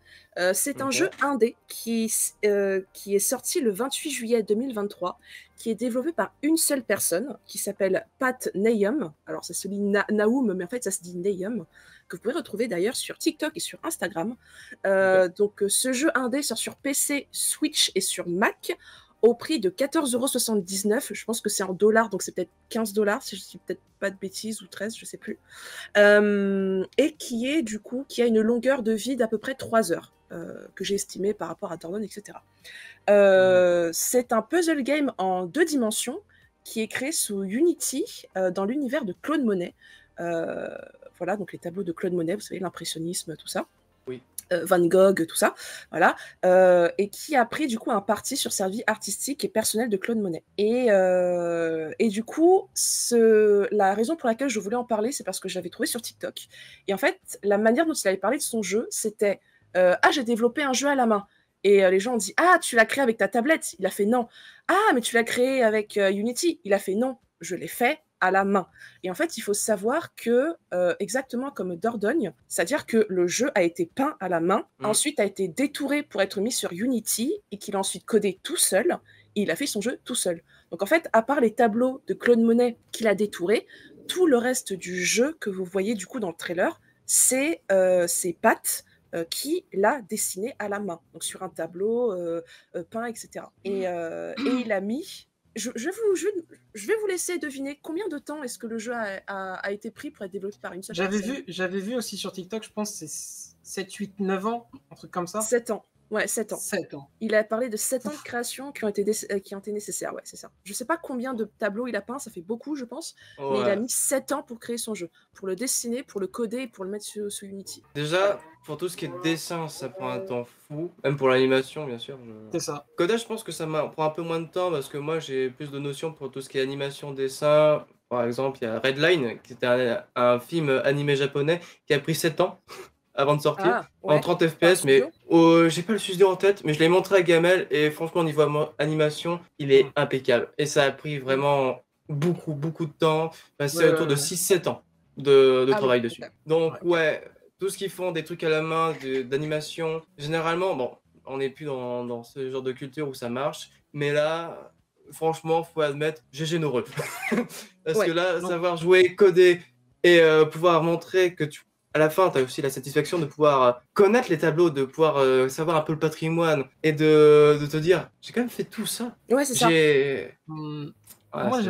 C'est un jeu indé qui est sorti le 28 juillet 2023, qui est développé par une seule personne, qui s'appelle Pat Nayum. Alors ça se lit Naoum, mais en fait ça se dit Nayum, que vous pouvez retrouver d'ailleurs sur TikTok et sur Instagram. Donc ce jeu indé sort sur PC, Switch et sur Mac, au prix de 14,79 €. Je pense que c'est en dollars, donc c'est peut-être 15 $, si je ne dis peut-être pas de bêtises, ou 13, je ne sais plus. Et qui a une longueur de vie d'à peu près 3 heures, que j'ai estimé par rapport à Dordogne, etc. C'est un puzzle game en 2 dimensions qui est créé sous Unity dans l'univers de Claude Monet. Voilà, donc les tableaux de Claude Monet, vous savez, l'impressionnisme, tout ça. Oui. Van Gogh, tout ça, voilà, et qui a pris du coup un parti sur sa vie artistique et personnelle de Claude Monet. Et du coup, la raison pour laquelle je voulais en parler, c'est parce que je l'avais trouvé sur TikTok. Et en fait, la manière dont il avait parlé de son jeu, c'était j'ai développé un jeu à la main. Et les gens ont dit tu l'as créé avec ta tablette? Il a fait non. Mais tu l'as créé avec Unity? Il a fait non. Je l'ai fait à la main. Et en fait, il faut savoir que, exactement comme Dordogne, c'est-à-dire que le jeu a été peint à la main, ensuite a été détouré pour être mis sur Unity, et qu'il a ensuite codé tout seul, et il a fait son jeu tout seul. Donc en fait, à part les tableaux de Claude Monet qu'il a détourés, tout le reste du jeu que vous voyez du coup dans le trailer, c'est ses pattes qui l'a dessiné à la main, donc sur un tableau peint, etc. Et il a mis... Je vais vous laisser deviner combien de temps est-ce que le jeu a été pris pour être développé par une seule personne. J'avais vu aussi sur TikTok, je pense que c'est 7, 8, 9 ans, un truc comme ça. 7 ans. Ouais, 7 ans. 7 ans. Il a parlé de 7 ans de création qui ont été nécessaires, ouais, c'est ça. Je sais pas combien de tableaux il a peint, ça fait beaucoup, je pense, mais il a mis 7 ans pour créer son jeu, pour le dessiner, pour le coder et pour le mettre sur Unity. Déjà, pour tout ce qui est dessin, ça prend un temps fou, même pour l'animation, bien sûr. C'est ça. Codage, je pense que ça prend un peu moins de temps parce que moi, j'ai plus de notions pour tout ce qui est animation, dessin. Par exemple, il y a Redline, qui était un film animé japonais qui a pris 7 ans avant de sortir, en 30 FPS, mais j'ai pas le studio en tête, mais je l'ai montré à Gamel, et franchement, au niveau animation, il est impeccable. Et ça a pris vraiment beaucoup de temps, c'est autour de 6-7 ans de travail dessus. Donc tout ce qu'ils font, des trucs à la main, d'animation, généralement, bon, on n'est plus dans ce genre de culture où ça marche, mais là, franchement, faut admettre, GG Neureux. Parce que là, savoir jouer, coder, et pouvoir montrer que à la fin, tu as aussi la satisfaction de pouvoir connaître les tableaux, de pouvoir savoir un peu le patrimoine et de te dire, j'ai quand même fait tout ça. Ouais, c'est ça. Moi,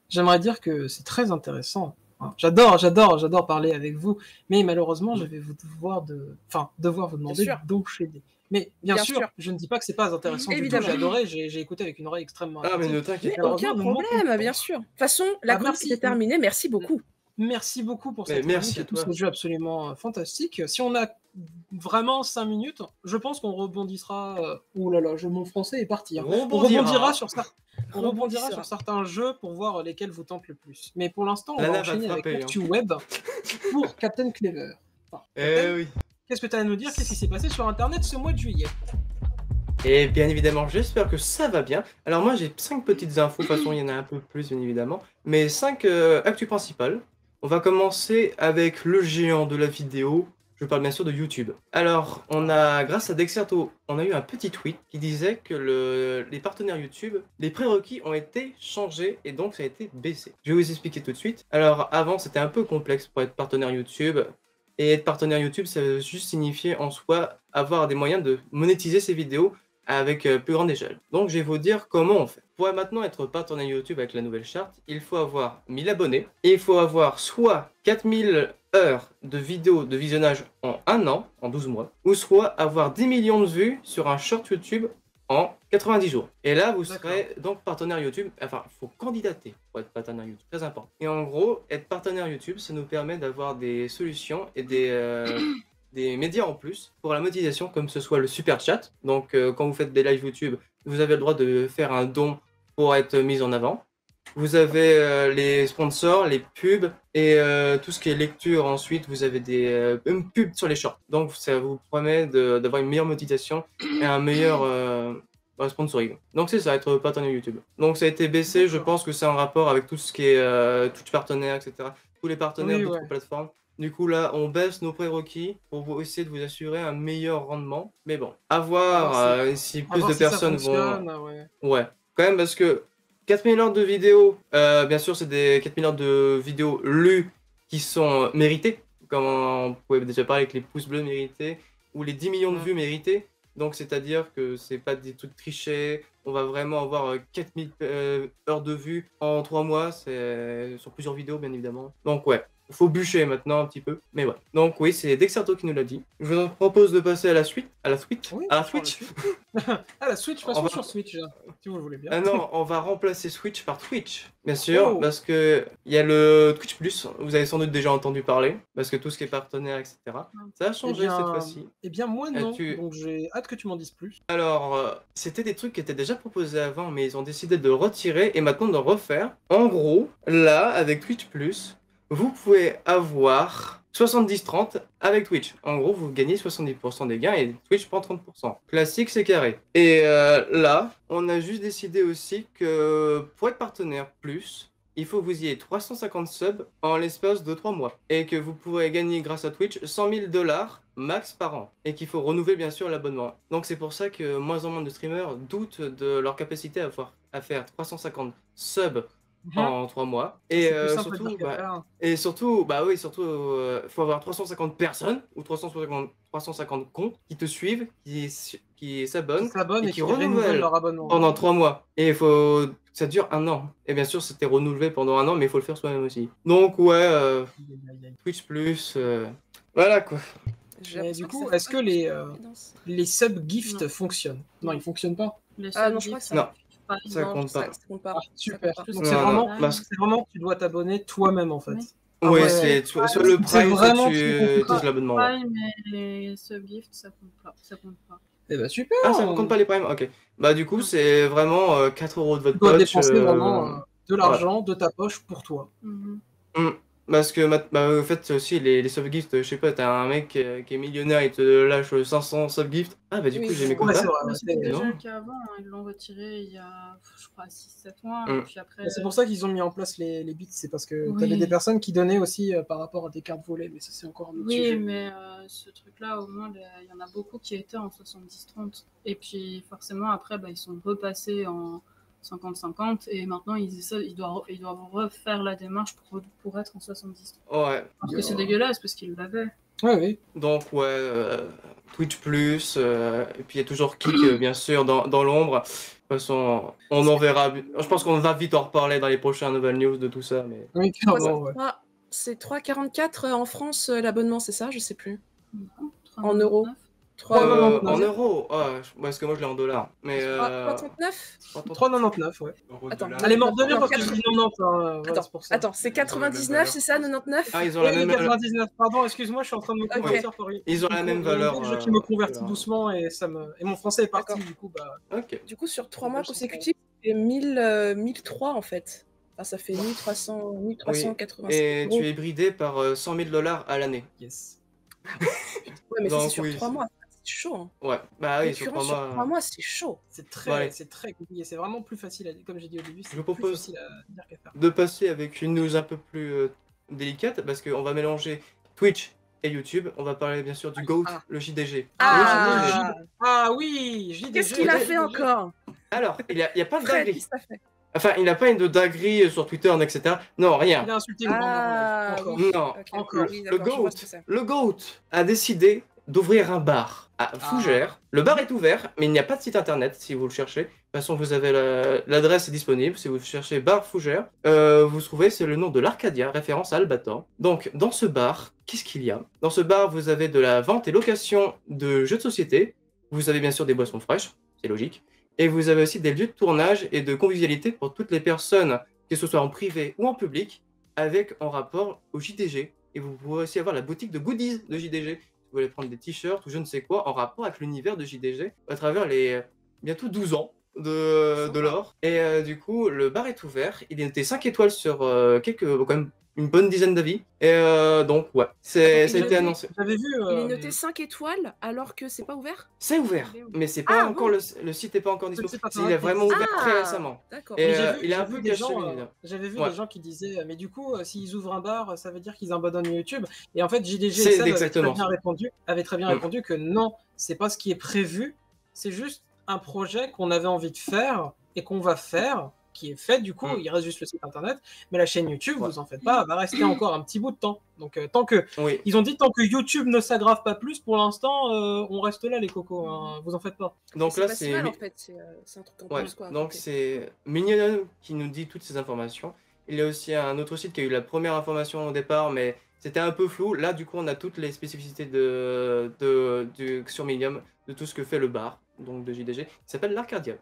j'aimerais dire que c'est très intéressant. J'adore parler avec vous, mais malheureusement, je vais devoir vous demander d'enchaîner. Mais bien sûr, je ne dis pas que c'est pas intéressant du tout. J'ai adoré, j'ai écouté avec une oreille extrêmement attentive. Mais ne t'inquiète pas. Aucun problème, bien sûr. De toute façon, la course est terminée. Merci beaucoup. Merci beaucoup pour cette chronique et tous ces jeux absolument fantastiques. Si on a vraiment 5 minutes, je pense qu'on rebondira... Ouh là là, mon français est parti. Hein. On rebondira sur certains jeux pour voir lesquels vous tentent le plus. Mais pour l'instant, on va enchaîner avec l'actu web pour Captain Clever. Oui. Qu'est-ce que tu as à nous dire? Qu'est-ce qui s'est passé sur Internet ce mois de juillet? Et bien évidemment, j'espère que ça va bien. Alors moi, j'ai 5 petites infos. De toute façon, il y en a un peu plus, bien évidemment. Mais 5 actus principales. On va commencer avec le géant de la vidéo. Je parle bien sûr de YouTube. Alors, grâce à Dexerto, on a eu un petit tweet qui disait que les partenaires YouTube, les prérequis ont été changés et donc ça a été baissé. Je vais vous expliquer tout de suite. Alors, avant, c'était un peu complexe pour être partenaire YouTube. Et être partenaire YouTube, ça veut juste signifier en soi avoir des moyens de monétiser ses vidéos avec plus grande échelle. Donc, je vais vous dire comment on fait. Pour maintenant être partenaire YouTube avec la nouvelle charte, il faut avoir 1000 abonnés et il faut avoir soit 4000 heures de vidéos de visionnage en 1 an, en 12 mois, ou soit avoir 10 millions de vues sur un short YouTube en 90 jours. Et là, vous serez donc partenaire YouTube. Enfin, il faut candidater pour être partenaire YouTube, très important. Et en gros, être partenaire YouTube, ça nous permet d'avoir des solutions et des médias en plus pour la monétisation, comme ce soit le super chat. Donc, quand vous faites des lives YouTube, vous avez le droit de faire un don pour être mis en avant. Vous avez les sponsors, les pubs et tout ce qui est lecture. Ensuite, vous avez des pubs sur les shorts. Donc, ça vous permet d'avoir une meilleure monétisation et un meilleur sponsoring. Donc, c'est ça, être partenaire YouTube. Donc, ça a été baissé. Je pense que c'est en rapport avec tout ce qui est Twitch partenaire, etc. Tous les partenaires d'autres plateformes. Du coup, là, on baisse nos prérequis pour essayer de vous assurer un meilleur rendement. Mais bon, à voir si plus de personnes vont... Ouais, quand même, parce que 4000 heures de vidéos, bien sûr, c'est des 4000 heures de vidéos lues qui sont méritées, comme on pouvait déjà parler avec les pouces bleus mérités, ou les 10 millions de vues méritées. Donc, c'est-à-dire que c'est pas des trucs trichés. On va vraiment avoir 4000 heures de vues en 3 mois, c'est sur plusieurs vidéos, bien évidemment. Donc, ouais. Il faut bûcher maintenant un petit peu, mais ouais. Donc oui, c'est Dexerto qui nous l'a dit. Je vous propose de passer à la suite, à la Switch. Oui, à la Switch. À la Switch, passons sur Switch, là, si vous le voulez bien. Ah non, on va remplacer Switch par Twitch, bien sûr, parce que il y a le Twitch Plus. Vous avez sans doute déjà entendu parler, parce que tout ce qui est partenaire, etc. Ça a changé cette fois-ci. Eh bien moi non, donc j'ai hâte que tu m'en dises plus. Alors, c'était des trucs qui étaient déjà proposés avant, mais ils ont décidé de le retirer et maintenant de le refaire. En gros, là, avec Twitch Plus, vous pouvez avoir 70-30 avec Twitch. En gros, vous gagnez 70% des gains et Twitch prend 30%. Classique, c'est carré. Et là, on a juste décidé aussi que pour être partenaire plus, il faut que vous ayez 350 subs en l'espace de 3 mois. Et que vous pourrez gagner grâce à Twitch 100 000 $ max par an. Et qu'il faut renouveler bien sûr l'abonnement. Donc c'est pour ça que moins en moins de streamers doutent de leur capacité à faire 350 subs en 3 mois. Et surtout, faut avoir 350 personnes ou 350 comptes qui te suivent, qui s'abonnent et qui renouvellent leur abonnement pendant 3 mois. Et ça dure 1 an. Et bien sûr, c'était renouvelé pendant 1 an, mais il faut le faire soi-même aussi. Donc ouais, Twitch Plus, voilà quoi. Mais du coup, est-ce que les sub-gifts fonctionnent? Non, ils fonctionnent pas. Non, je crois que ça. Non. Ça compte pas. Ah, super. Ça Donc c'est vraiment que tu dois t'abonner toi-même en fait. Oui, c'est le Prime, vraiment tu utilises l'abonnement. Prime et les sub-gifts, ça compte pas. Eh bah super. Ah, ça ne compte pas les Prime, ok. Bah du coup, c'est vraiment 4 € de votre Tu dois poche. dépenser vraiment de l'argent de ta poche pour toi. Parce que en fait aussi les subgifts, je sais pas, t'as un mec qui est millionnaire, il te lâche 500 subgifts. Ah bah du coup j'ai mes comptes. C'était déjà le cas avant, ils l'ont retiré il y a je crois 6-7 mois. Et puis après, c'est pour ça qu'ils ont mis en place les bits, c'est parce que t'avais des personnes qui donnaient aussi par rapport à des cartes volées, mais ça c'est encore un autre sujet. Oui, mais ce truc-là, au moins, il y en a beaucoup qui étaient en 70-30. Et puis forcément après, ils sont repassés en 50-50 et maintenant ils doivent refaire la démarche pour être en 70. Ouais. Parce que c'est dégueulasse parce qu'ils l'avaient. Oui. Donc Twitch Plus, et puis il y a toujours Kik bien sûr dans l'ombre. De toute façon, on en verra. Je pense qu'on va vite en reparler dans les prochains Nouvelles News de tout ça. Mais... Oui, clairement, c'est 3,44 en France l'abonnement, c'est ça? Je sais plus. Non, en euros. 3,99. En euros, parce que moi je l'ai en dollars. Mais 3,39 3,99, ouais. Attends, elle est morte de rire parce que je dis 90. Attends, c'est 99, c'est ça, 99? Ah, ils ont la même valeur. 99, pardon, excuse-moi, je suis en train de me convertir. Ils ont la même valeur. Je me convertis doucement et mon français est parti, du coup, Du coup, sur 3 mois consécutifs, c'est 1003 en fait. Enfin, ça fait 1385 Et tu es bridé par 100 000 $ à l'année. Yes. Ouais, mais c'est sur 3 mois. C'est chaud. Hein. Ouais, bah oui, sur 3 mois, c'est chaud. C'est très compliqué. C'est vraiment plus facile à dire, comme j'ai dit au début. Je vous propose de passer avec une news un peu plus délicate parce qu'on va mélanger Twitch et YouTube. On va parler bien sûr du GOAT, le JDG. Ah oui, JDG. Qu'est-ce qu'il a fait encore? Alors, il n'y a pas de dinguerie. Enfin, il n'a pas une dinguerie sur Twitter, etc. Non, rien. Il a insulté encore. Le GOAT a décidé d'ouvrir un bar à Fougères. Le bar est ouvert, mais il n'y a pas de site internet si vous le cherchez. De toute façon, vous avez l'adresse est disponible. Si vous cherchez bar Fougères, vous trouvez, c'est le nom de l'Arcadia, référence à Albator. Donc, dans ce bar, qu'est-ce qu'il y a? Dans ce bar, vous avez de la vente et location de jeux de société. Vous avez bien sûr des boissons fraîches, c'est logique. Et vous avez aussi des lieux de tournage et de convivialité pour toutes les personnes, que ce soit en privé ou en public, en rapport au JDG. Et vous pourrez aussi avoir la boutique de goodies de JDG. Vous voulez prendre des t-shirts ou je ne sais quoi en rapport avec l'univers de JDG à travers les bientôt 12 ans de l'or. Et du coup, le bar est ouvert. Il est noté 5 étoiles sur quand même une bonne dizaine d'avis. Et donc, ouais, ça a été annoncé. J'avais vu. Il est noté 5 étoiles alors que c'est pas ouvert? C'est ouvert, mais c'est pas encore le site n'est pas encore disponible. Il est vraiment ouvert très récemment. D'accord. Et il est un peu caché. J'avais vu des gens qui disaient, mais du coup, s'ils ouvrent un bar, ça veut dire qu'ils abandonnent YouTube. Et en fait, JDG avait très bien répondu que non, c'est pas ce qui est prévu. C'est juste un projet qu'on avait envie de faire et qu'on va faire, qui est fait, du coup, il reste juste le site internet, mais la chaîne YouTube, vous en faites pas, va rester encore un petit bout de temps. Donc, tant que YouTube ne s'aggrave pas plus, pour l'instant, on reste là, les cocos, hein, vous en faites pas. Donc là, c'est en fait, c'est un truc en plus, quoi. Donc c'est Mignon qui nous dit toutes ces informations. Il y a aussi un autre site qui a eu la première information au départ, mais c'était un peu flou. Là, du coup, on a toutes les spécificités sur Medium de tout ce que fait le bar, donc de JDG, qui s'appelle l'Arcadia.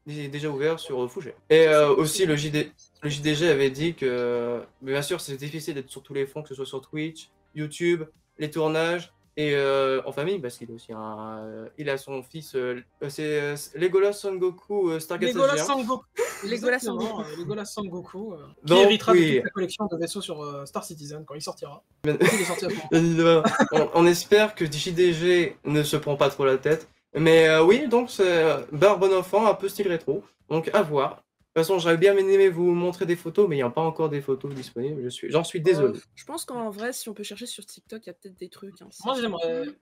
Déjà ouvert sur Fougères. Et aussi le JDG avait dit que bien sûr c'est difficile d'être sur tous les fronts, que ce soit sur Twitch, YouTube, les tournages et en famille parce qu'il a aussi il a son fils c'est Legolas Son Goku Stargate Legolas Son Goku qui héritera de toute la collection de vaisseaux sur Star Citizen quand il sortira. On espère que JDG ne se prend pas trop la tête. Mais oui, donc c'est bar bon enfant, un peu style rétro. Donc à voir. façon, j'aurais bien aimé vous montrer des photos, mais il n'y a pas encore des photos disponibles. J'en suis désolé. Je pense qu'en vrai, si on peut chercher sur TikTok, il y a peut-être des trucs. Moi,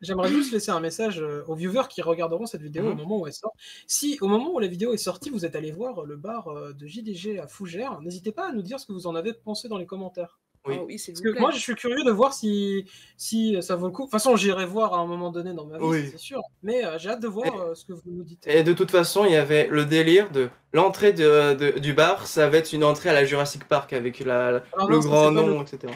j'aimerais juste laisser un message aux viewers qui regarderont cette vidéo au moment où elle sort. Si au moment où la vidéo est sortie, vous êtes allé voir le bar de JDG à Fougères, n'hésitez pas à nous dire ce que vous en avez pensé dans les commentaires. Oui. Oui, s'il Parce vous que plaît. moi, je suis curieux de voir si ça vaut le coup. De toute façon, j'irai voir à un moment donné dans ma vie, Oui. c'est sûr. Mais j'ai hâte de voir ce que vous nous dites. Et de toute façon, il y avait le délire de l'entrée du bar, ça va être une entrée à la Jurassic Park avec le grand nom, etc.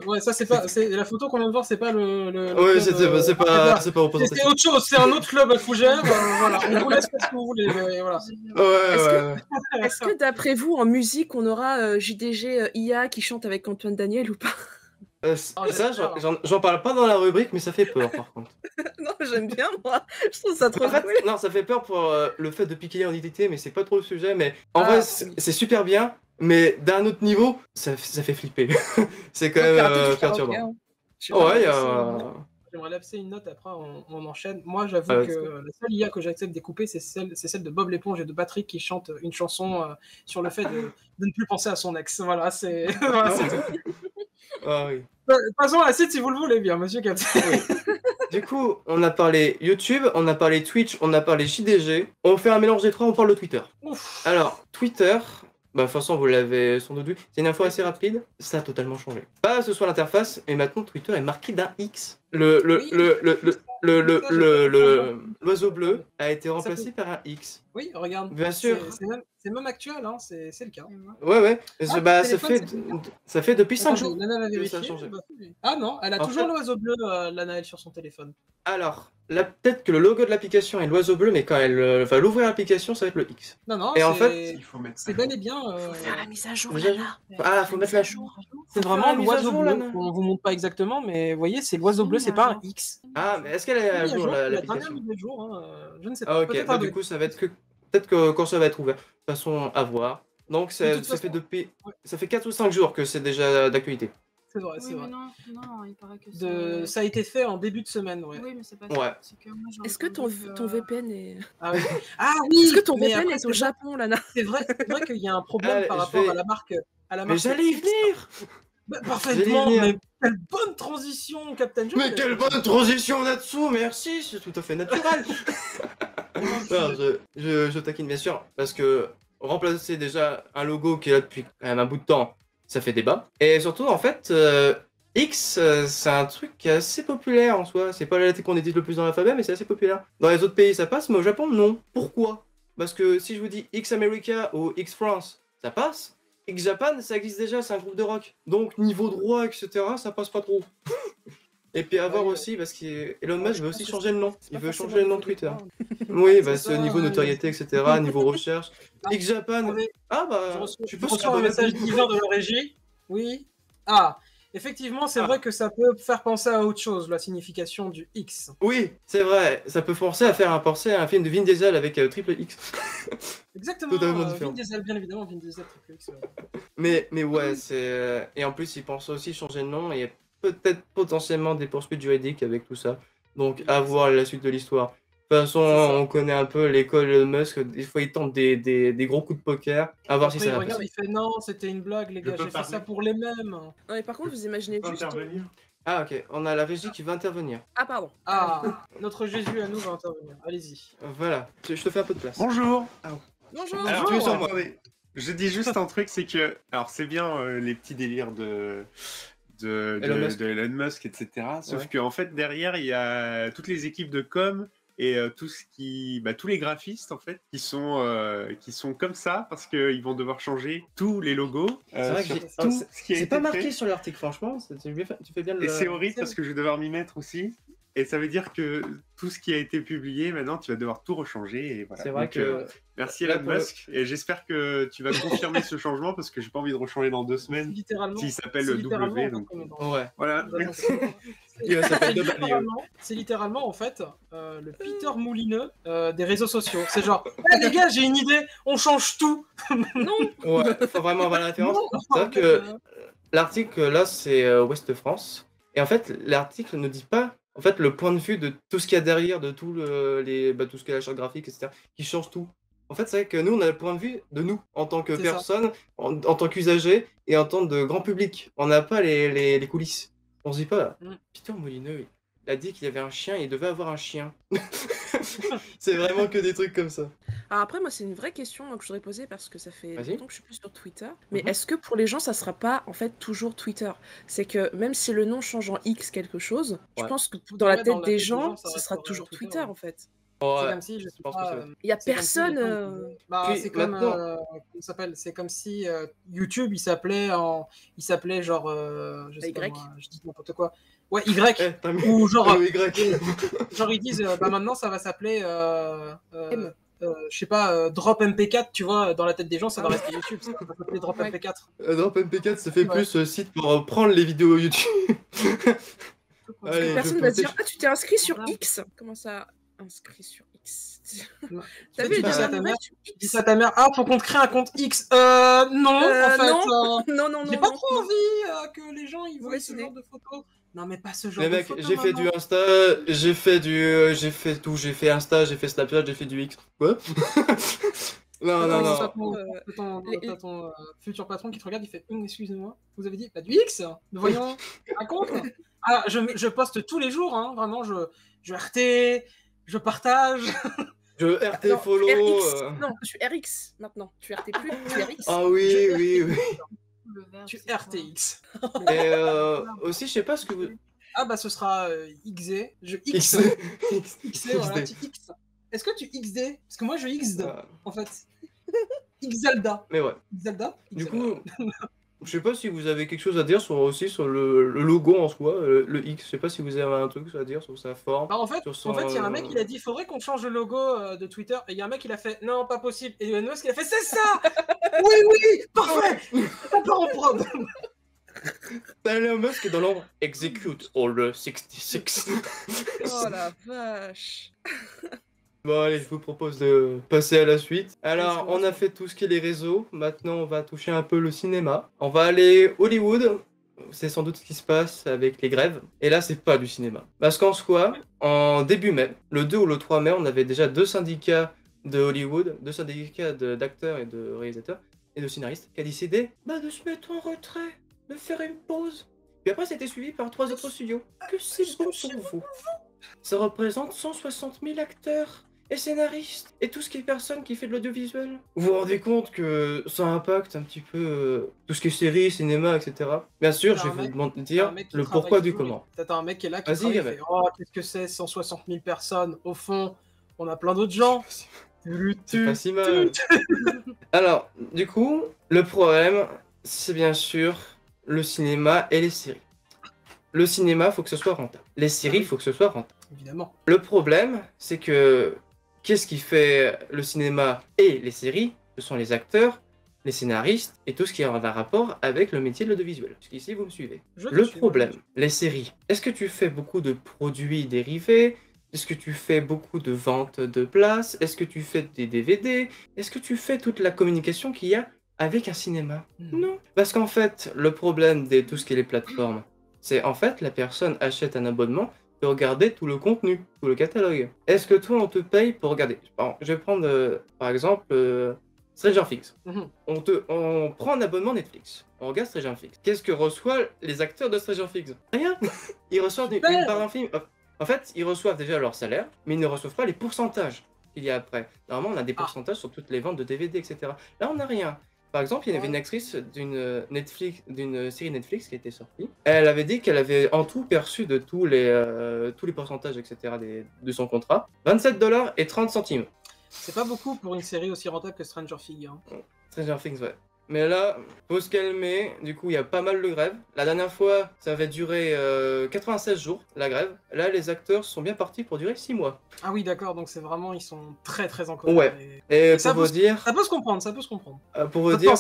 Ouais, ça c'est pas. La photo qu'on vient de voir, c'est pas le. Oui, club, c'est pas représentatif. C'est autre chose, c'est un autre club à Fougères. Voilà, on vous laisse faire ce que vous voulez. Mais voilà. Ouais. Est-ce que d'après vous, en musique, on aura JDG IA qui chante avec Antoine Daniel ou pas? Ça, j'en parle pas dans la rubrique, mais ça fait peur par contre. Non, j'aime bien, moi. Je trouve ça trop En fait, cool. non, ça fait peur pour le fait de piquer l'identité, mais c'est pas trop le sujet. Mais en vrai, c'est super bien, mais d'un autre niveau, ça fait flipper. C'est quand même perturbant. Ouais, J'aimerais laisser une note, après on enchaîne. Moi, j'avoue que la seule IA que j'accepte d'écouper, c'est celle de Bob l'éponge et de Patrick qui chantent une chanson sur le fait de ne plus penser à son ex. Voilà, c'est tout. Ah oui. Passons à la suite si vous le voulez bien, monsieur Captain. Oui. Du coup, on a parlé YouTube, on a parlé Twitch, on a parlé JDG. On fait un mélange des trois, on parle de Twitter. Ouf. Alors, Twitter, de toute façon, vous l'avez sans doute vu, c'est une info assez rapide, ça a totalement changé. Pas que ce soit l'interface, et maintenant Twitter est marqué d'un X. L'oiseau bleu a été remplacé par un X. Oui, regarde. Bien sûr. C'est même actuel, hein, c'est le cas. Ouais. Ça fait depuis 5 jours. Lana va que ça a vérifier. changé. Ah non, elle a toujours l'oiseau bleu, Lana, sur son téléphone. Alors, là, peut-être que le logo de l'application est l'oiseau bleu, mais quand elle va l'ouvrir l'application, ça va être le X. Non, et en fait, c'est bel et bien. Faut faire la mise à jour, Lana. Ah, faut mettre la jour. C'est vraiment l'oiseau bleu. On vous montre pas exactement, mais vous voyez, c'est l'oiseau bleu, c'est pas un X. Ah, mais est-ce qu'elle est à jour l'application? Je ne sais pas. Ah, ok, bah, du coup, ça va être que. Peut-être que quand ça va être ouvert. De toute façon, à voir. Donc, ça fait depuis. Ça fait 4 ou 5 jours que c'est déjà d'actualité. C'est vrai, c'est vrai. Non, il paraît que ça a été fait en début de semaine, ouais. Oui, mais c'est pas ça. Est-ce que ton VPN est... Ah oui, Est-ce que ton VPN est au Japon, Lana? C'est vrai qu'il y a un problème par rapport à la marque. Mais j'allais y venir. Parfaitement, mais quelle bonne transition, Captain Joe. Mais quelle bonne transition, Natsu, merci, c'est tout à fait naturel. Non, je taquine bien sûr, parce que remplacer déjà un logo qui est là depuis quand même un bout de temps, ça fait débat. Et surtout, en fait, X, c'est un truc qui est assez populaire en soi. C'est pas la lettre qu'on édite le plus dans l'alphabet, mais c'est assez populaire. Dans les autres pays, ça passe, mais au Japon, non. Pourquoi? Parce que si je vous dis X America ou X France, ça passe. X Japan, ça existe déjà, c'est un groupe de rock. Donc, niveau droit, etc., ça passe pas trop. Et puis à voir aussi, parce qu'Elon Musk veut aussi changer le nom. Il veut changer le nom de Twitter. Oui, bah c'est au niveau notoriété, etc., niveau recherche. X Japan. Ah bah, je reçois un message d'hiver de la régie. Oui. Ah, effectivement, c'est vrai que ça peut faire penser à autre chose, la signification du X. Oui, c'est vrai. Ça peut forcer à faire penser à un film de Vin Diesel avec triple X. Exactement. Totalement différent. Vin Diesel, bien évidemment, Vin Diesel, triple X. Mais ouais, c'est... Et en plus, il pense aussi changer de nom et peut-être potentiellement des poursuites juridiques avec tout ça. Donc, à voir la suite de l'histoire. De toute façon, on connaît un peu l'école de Musk. Des fois, il tente des gros coups de poker. À voir si ça va passer. Il fait non, c'était une blague, les gars. J'ai fait ça pour les mêmes. Non, mais par contre, vous imaginez juste. Ah, ok. On a la régie qui va intervenir. Ah, pardon. Ah, notre Jésus à nous va intervenir. Allez-y. Voilà. Je te fais un peu de place. Bonjour. Bonjour. Alors, tu es sur moi. Je dis juste un truc, c'est que. Alors, c'est bien les petits délires de Elon Musk, etc. Sauf qu'en fait, derrière, il y a toutes les équipes de com et tous les graphistes, en fait, qui sont comme ça parce qu'ils vont devoir changer tous les logos. C'est vrai que c'est pas marqué sur l'article, franchement. Tu fais bien le... Et c'est horrible parce que je vais devoir m'y mettre aussi. Et ça veut dire que tout ce qui a été publié, maintenant, tu vas devoir tout rechanger. Et voilà. C'est vrai que... Merci Elon Musk. Et j'espère que tu vas confirmer ce changement parce que j'ai pas envie de rechanger dans 2 semaines. S'il s'appelle W. Donc... Ouais. Voilà. Merci. C'est littéralement, en fait, le Peter Moulineux des réseaux sociaux. C'est genre, les gars, j'ai une idée, on change tout. Non. Ouais, faut vraiment avoir la référence. C'est vrai que l'article, là, c'est Ouest France. Et en fait, l'article ne dit pas... En fait, le point de vue de tout ce qu'il y a derrière, de tout ce qui est la charte graphique, etc., qui change tout. En fait, c'est vrai que nous, on a le point de vue de nous, en tant que personne, en tant qu'usager, et en tant que grand public. On n'a pas les coulisses. On se dit pas, Peter Molyneux, il a dit qu'il y avait un chien, il devait avoir un chien. C'est vraiment que des trucs comme ça. Alors après, moi, c'est une vraie question que je voudrais poser parce que ça fait longtemps que je suis plus sur Twitter. Mais est-ce que pour les gens, ça sera pas en fait toujours Twitter? C'est que même si le nom change en X quelque chose, je pense que dans la tête des gens, ça sera toujours Twitter en fait. C'est comme si, je sais pas, il y a personne. C'est comme, comment ça s'appelle? C'est comme si YouTube, il s'appelait genre, je sais pas moi, je dis n'importe quoi. Ouais, Y. Ou genre, genre ils disent, maintenant ça va s'appeler, je sais pas, Drop MP4, tu vois, dans la tête des gens, ça va rester YouTube, ça va s'appeler Drop MP4. Drop MP4, ça fait plus site pour prendre les vidéos YouTube. Allez, personne va se dire, tu t'es inscrit sur X. Comment ça, inscrit sur X? T'as vu, dis ça à ta mère. Ah, faut qu'on te crée un compte X. Non, en fait. Non. J'ai pas trop envie que les gens ils voient ce genre de photos. Non, mais pas ce genre de photos. J'ai fait du Insta, j'ai fait tout, j'ai fait Insta, j'ai fait Snapchat, j'ai fait du X. Quoi? Non. T'as ton futur patron qui te regarde, il fait excusez-moi, vous avez dit du X? Voyons, un compte? Ah, je poste tous les jours, hein, vraiment, je RT, je partage. Je RT follow. Non, je suis RX maintenant. Tu RT plus, tu RX. Ah oui. Tu RTX. Et aussi, je sais pas ce que vous. Ah bah ce sera XZ. Je X. XZ, voilà, tu X. Est-ce que tu XD? Parce que moi je XD, en fait. Xzelda. Mais ouais. Xzelda. Du coup, je sais pas si vous avez quelque chose à dire sur le logo en soi, le X. Je sais pas si vous avez un truc à dire sur sa forme. Bah en fait, il y a un mec qui a dit il faudrait qu'on change le logo de Twitter. Et il y a un mec qui a fait non, pas possible. Et Elon Musk il a fait c'est ça. Oui, parfait. On part en prod. Elon Musk est dans l'ombre. Execute all 66. Oh la vache. Bon allez, je vous propose de passer à la suite. Alors, on a fait tout ce qui est les réseaux. Maintenant, on va toucher un peu le cinéma. On va aller Hollywood. C'est sans doute ce qui se passe avec les grèves. Et là, c'est pas du cinéma. Parce qu'en soi, en début mai, le 2 ou le 3 mai, on avait déjà deux syndicats de Hollywood, deux syndicats d'acteurs et de réalisateurs et de scénaristes qui a décidé de se mettre en retrait, de faire une pause. Puis après, c'était suivi par 3 autres studios. Que c'est bon pour vous. Ça représente 160 000 acteurs et scénaristes et tout ce qui est personne qui fait de l'audiovisuel. Vous vous rendez compte que ça impacte un petit peu tout ce qui est séries, cinéma, etc. Bien sûr, je vais vous dire le pourquoi du comment. T'as un mec qui est là qui fait oh, qu'est-ce que c'est 160 000 personnes? Au fond, on a plein d'autres gens. C'est pas si mal. Alors, du coup, le problème, c'est bien sûr le cinéma et les séries. Le cinéma, faut que ce soit rentable. Les séries, faut que ce soit rentable. Évidemment. Le problème, c'est que qu'est-ce qui fait le cinéma et les séries? Ce sont les acteurs, les scénaristes et tout ce qui a un rapport avec le métier de l'audiovisuel. Jusqu'ici, vous me suivez. Le problème, les séries. Est-ce que tu fais beaucoup de produits dérivés? Est-ce que tu fais beaucoup de ventes de places? Est-ce que tu fais des DVD? Est-ce que tu fais toute la communication qu'il y a avec un cinéma? Non. Parce qu'en fait, le problème de tout ce qui est les plateformes, c'est en fait la personne achète un abonnement pour regarder tout le contenu, tout le catalogue. Est-ce que toi on te paye pour regarder? Bon, je vais prendre par exemple Stranger Things. On prend un abonnement Netflix, on regarde Stranger Things. Qu'est-ce que reçoivent les acteurs de Stranger Things? Rien. Ils reçoivent une part d'un film. En fait, ils reçoivent déjà leur salaire, mais ils ne reçoivent pas les pourcentages qu'il y a après. Normalement, on a des pourcentages sur toutes les ventes de DVD, etc. Là, on n'a rien. Par exemple, il y avait une actrice d'une série Netflix qui était sortie. Elle avait dit qu'elle avait en tout perçu de tous les pourcentages, etc. de son contrat, 27$ et 30 centimes. C'est pas beaucoup pour une série aussi rentable que Stranger Things. Hein. Stranger Things, ouais. Mais là, faut se calmer. Du coup, il y a pas mal de grèves. La dernière fois, ça avait duré 96 jours, la grève. Là, les acteurs sont bien partis pour durer 6 mois. Ah oui, d'accord. Donc c'est vraiment, ils sont très très en colère. Ouais. Et pour vous dire... Ça peut se comprendre, ça peut se comprendre. Pour vous dire,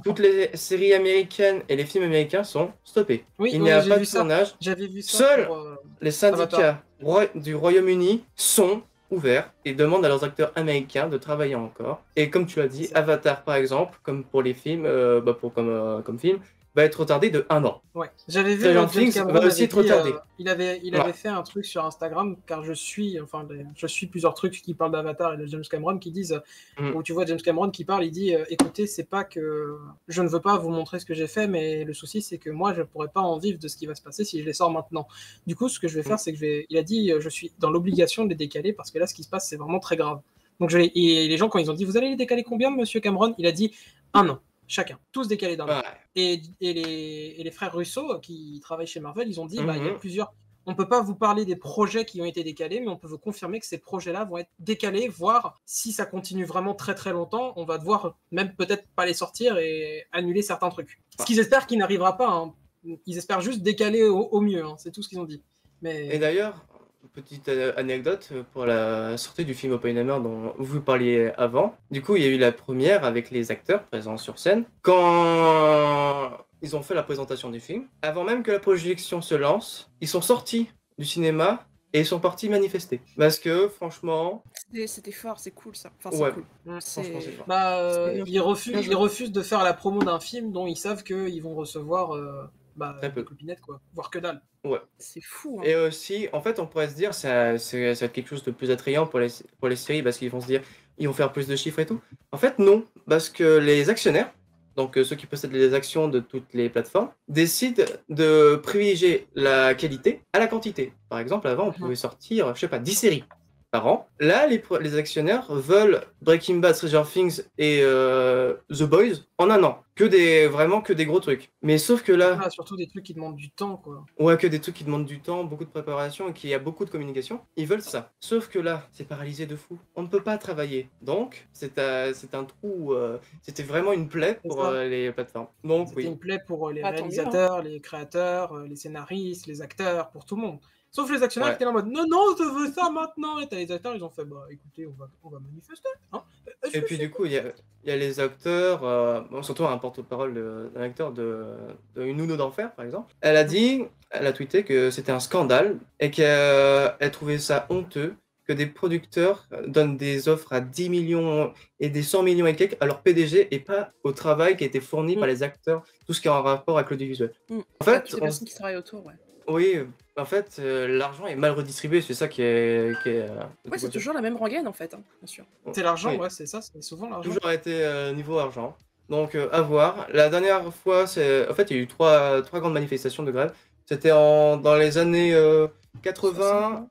toutes les séries américaines et les films américains sont stoppés. Oui, il n'y a pas de tournage. J'avais vu ça. Seuls les syndicats du Royaume-Uni sont ouverts et demandent à leurs acteurs américains de travailler encore. Et comme tu l'as dit, Avatar par exemple, comme pour les films, comme film, va être retardé de 1 an. Ouais, j'avais vu Stranger James Things Cameron va aussi avait être dit, retardé. il avait fait un truc sur Instagram, car je suis plusieurs trucs qui parlent d'Avatar et de James Cameron qui disent, où tu vois James Cameron qui parle, il dit écoutez, c'est pas que je ne veux pas vous montrer ce que j'ai fait, mais le souci c'est que moi je pourrais pas en vivre de ce qui va se passer si je les sors maintenant. Du coup, ce que je vais faire, c'est que il a dit je suis dans l'obligation de les décaler parce que là, ce qui se passe, c'est vraiment très grave. Donc et les gens, quand ils ont dit vous allez les décaler combien, monsieur Cameron, il a dit 1 an. Chacun, tous décalés d'un an. Et les frères Russo, qui travaillent chez Marvel, ils ont dit, il y a plusieurs... On ne peut pas vous parler des projets qui ont été décalés, mais on peut vous confirmer que ces projets-là vont être décalés, voire si ça continue vraiment très très longtemps, on va devoir même peut-être pas les sortir et annuler certains trucs. Ce qu'ils espèrent qu'il n'arrivera pas. Hein. Ils espèrent juste décaler au mieux, hein. C'est tout ce qu'ils ont dit. Mais... Et d'ailleurs, petite anecdote pour la sortie du film Oppenheimer dont vous parliez avant. Du coup, il y a eu la première avec les acteurs présents sur scène. Quand ils ont fait la présentation du film, avant même que la projection se lance, ils sont sortis du cinéma et ils sont partis manifester. Parce que, franchement... C'était fort, c'est cool ça. Enfin, ouais, cool. franchement, c'est fort. Ils refusent de faire la promo d'un film dont ils savent qu'ils vont recevoir... des copinettes, quoi. Voire que dalle. Ouais. C'est fou. Hein. Et aussi, en fait, on pourrait se dire, ça va être quelque chose de plus attrayant pour les séries, parce qu'ils vont se dire, ils vont faire plus de chiffres et tout. En fait, non, parce que les actionnaires, donc ceux qui possèdent les actions de toutes les plateformes, décident de privilégier la qualité à la quantité. Par exemple, avant, on pouvait sortir, je sais pas, 10 séries par an. Là, les actionnaires veulent Breaking Bad, Stranger Things et The Boys en 1 an. Vraiment que des gros trucs. Mais sauf que là... surtout des trucs qui demandent du temps, quoi. Ouais, que des trucs qui demandent du temps, beaucoup de préparation et qu'il y a beaucoup de communication. Ils veulent ça. Sauf que là, c'est paralysé de fou. On ne peut pas travailler. Donc, c'est un trou... c'était vraiment une plaie pour les plateformes. Donc, c'était une plaie pour les réalisateurs, les créateurs, les scénaristes, les acteurs, pour tout le monde. Sauf les actionnaires qui étaient là en mode non, je veux ça maintenant. Et t'as les acteurs, ils ont fait écoutez, on va manifester. Hein. Et puis du coup, il y a les acteurs, surtout un porte-parole d'un acteur de Une Nounou d'Enfer, par exemple. Elle a tweeté que c'était un scandale et qu'elle trouvait ça honteux que des producteurs donnent des offres à 10 millions et des 100 millions et quelques à leur PDG et pas au travail qui a été fourni par les acteurs, tout ce qui est en rapport avec l'audiovisuel. En fait, toutes les personnes qui travaillent autour, Oui, en fait, l'argent est mal redistribué, c'est ça qui est ouais, c'est toujours la même rengaine, en fait, hein, bien sûr. C'est l'argent, ouais, c'est ça, c'est souvent l'argent. Toujours été niveau argent. Donc, à voir. La dernière fois, en fait, il y a eu trois grandes manifestations de grève. C'était dans les années 80...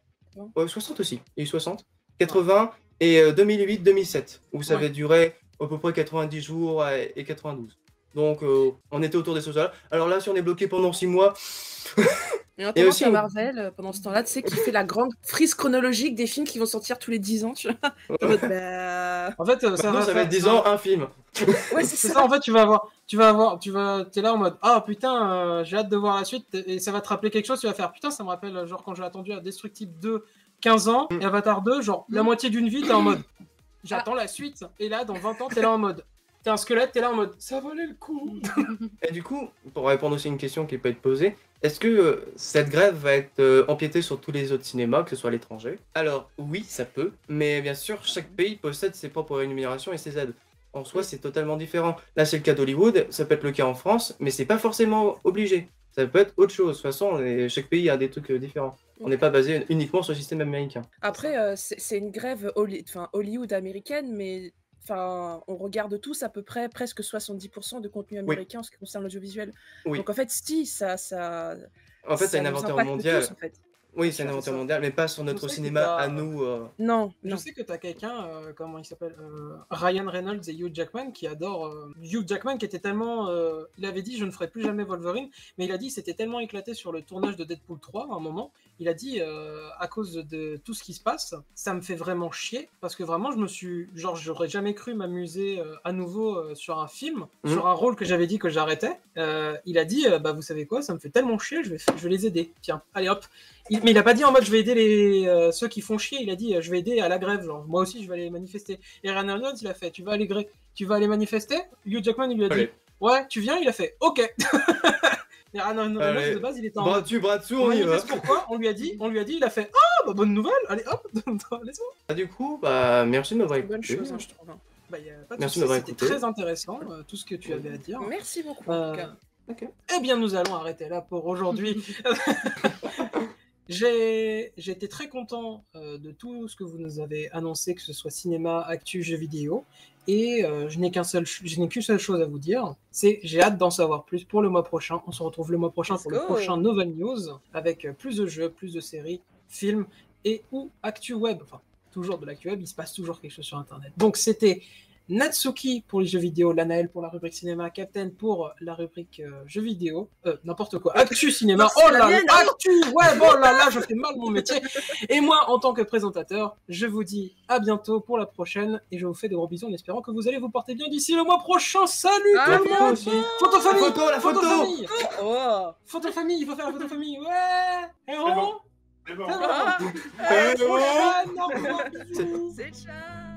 60 aussi, il y a eu 60. 80 et 2008-2007, où ça avait duré à peu près 90 jours et 92. Donc, on était autour des sociales. Alors là, si on est bloqué pendant 6 mois... Et en aussi Marvel, pendant ce temps-là, tu sais, qui fait la grande frise chronologique des films qui vont sortir tous les 10 ans, tu vois. En fait, ça Ouais, c'est ça, en fait, t'es là en mode, putain, j'ai hâte de voir la suite, et ça va te rappeler quelque chose, tu vas faire, putain, ça me rappelle, genre, quand j'ai attendu à Destructible 2, 15 ans, et Avatar 2, genre, la moitié d'une vie, t'es en mode, j'attends la suite, et là, dans 20 ans, t'es là en mode, t'es un squelette, t'es là en mode, ça valait le coup. Et du coup, pour répondre aussi à une question qui peut être posée, est-ce que cette grève va être empiétée sur tous les autres cinémas, que ce soit à l'étranger? Alors, oui, ça peut, mais bien sûr, chaque pays possède ses propres rémunérations et ses aides. En soi, c'est totalement différent. Là, c'est le cas d'Hollywood, ça peut être le cas en France, mais c'est pas forcément obligé. Ça peut être autre chose. De toute façon, chaque pays a des trucs différents. On n'est pas basé uniquement sur le système américain. Après, c'est une grève Hollywood américaine, mais... Enfin, on regarde tous à peu près presque 70% de contenu américain en ce qui concerne l'audiovisuel. Donc en fait, si ça en fait, c'est un inventaire mondial. Tous, en fait. Oui, c'est un inventaire mondial, mais pas sur notre cinéma à nous. Non. Je sais que tu as quelqu'un, comment il s'appelle, Ryan Reynolds et Hugh Jackman, qui adore Hugh Jackman, qui était tellement... il avait dit, je ne ferai plus jamais Wolverine, mais il a dit, c'était tellement éclaté sur le tournage de Deadpool 3, à un moment, il a dit, à cause de tout ce qui se passe, ça me fait vraiment chier, parce que vraiment, j'aurais jamais cru m'amuser à nouveau sur un film, sur un rôle que j'avais dit que j'arrêtais. Il a dit, vous savez quoi, ça me fait tellement chier, je vais les aider. Tiens, allez hop. Mais il a pas dit en mode je vais aider ceux qui font chier, il a dit je vais aider à la grève, genre moi aussi je vais aller manifester. Et Ryan Reynolds il a fait tu vas aller manifester? Hugh Jackman il lui a dit ouais tu viens, il a fait ok. Et Ryan Reynolds de base il était en mode bras dessous, on y va. Pourquoi on lui a dit il a fait bonne nouvelle, allez hop, laisse-moi. Du coup merci de m'avoir écouté. Bonne chose, je trouve. Merci de m'avoir écouté. C'était très intéressant tout ce que tu avais à dire. Merci beaucoup. En tout cas. Ok. Eh bien, nous allons arrêter là pour aujourd'hui. J'ai été très content de tout ce que vous nous avez annoncé, que ce soit cinéma, actu, jeux vidéo. Et je n'ai qu'une seule chose à vous dire, c'est j'ai hâte d'en savoir plus pour le mois prochain. On se retrouve le mois prochain pour le prochain Novel News, avec plus de jeux, plus de séries, films et ou actu web. Enfin, toujours de l'actu web, il se passe toujours quelque chose sur Internet. Donc c'était Natsuki pour les jeux vidéo, Lanaël pour la rubrique cinéma, Captain pour la rubrique jeux vidéo, n'importe quoi, actu cinéma, oh là là, actu web, oh là là, je fais mal mon métier. Et moi, en tant que présentateur, je vous dis à bientôt pour la prochaine et je vous fais de gros bisous en espérant que vous allez vous porter bien d'ici le mois prochain. Salut tout le monde. Photo famille, photo famille, photo famille, il faut faire la photo famille, ouais, héros. C'est bon. À la prochaine, au revoir, bisous. C'est ciao.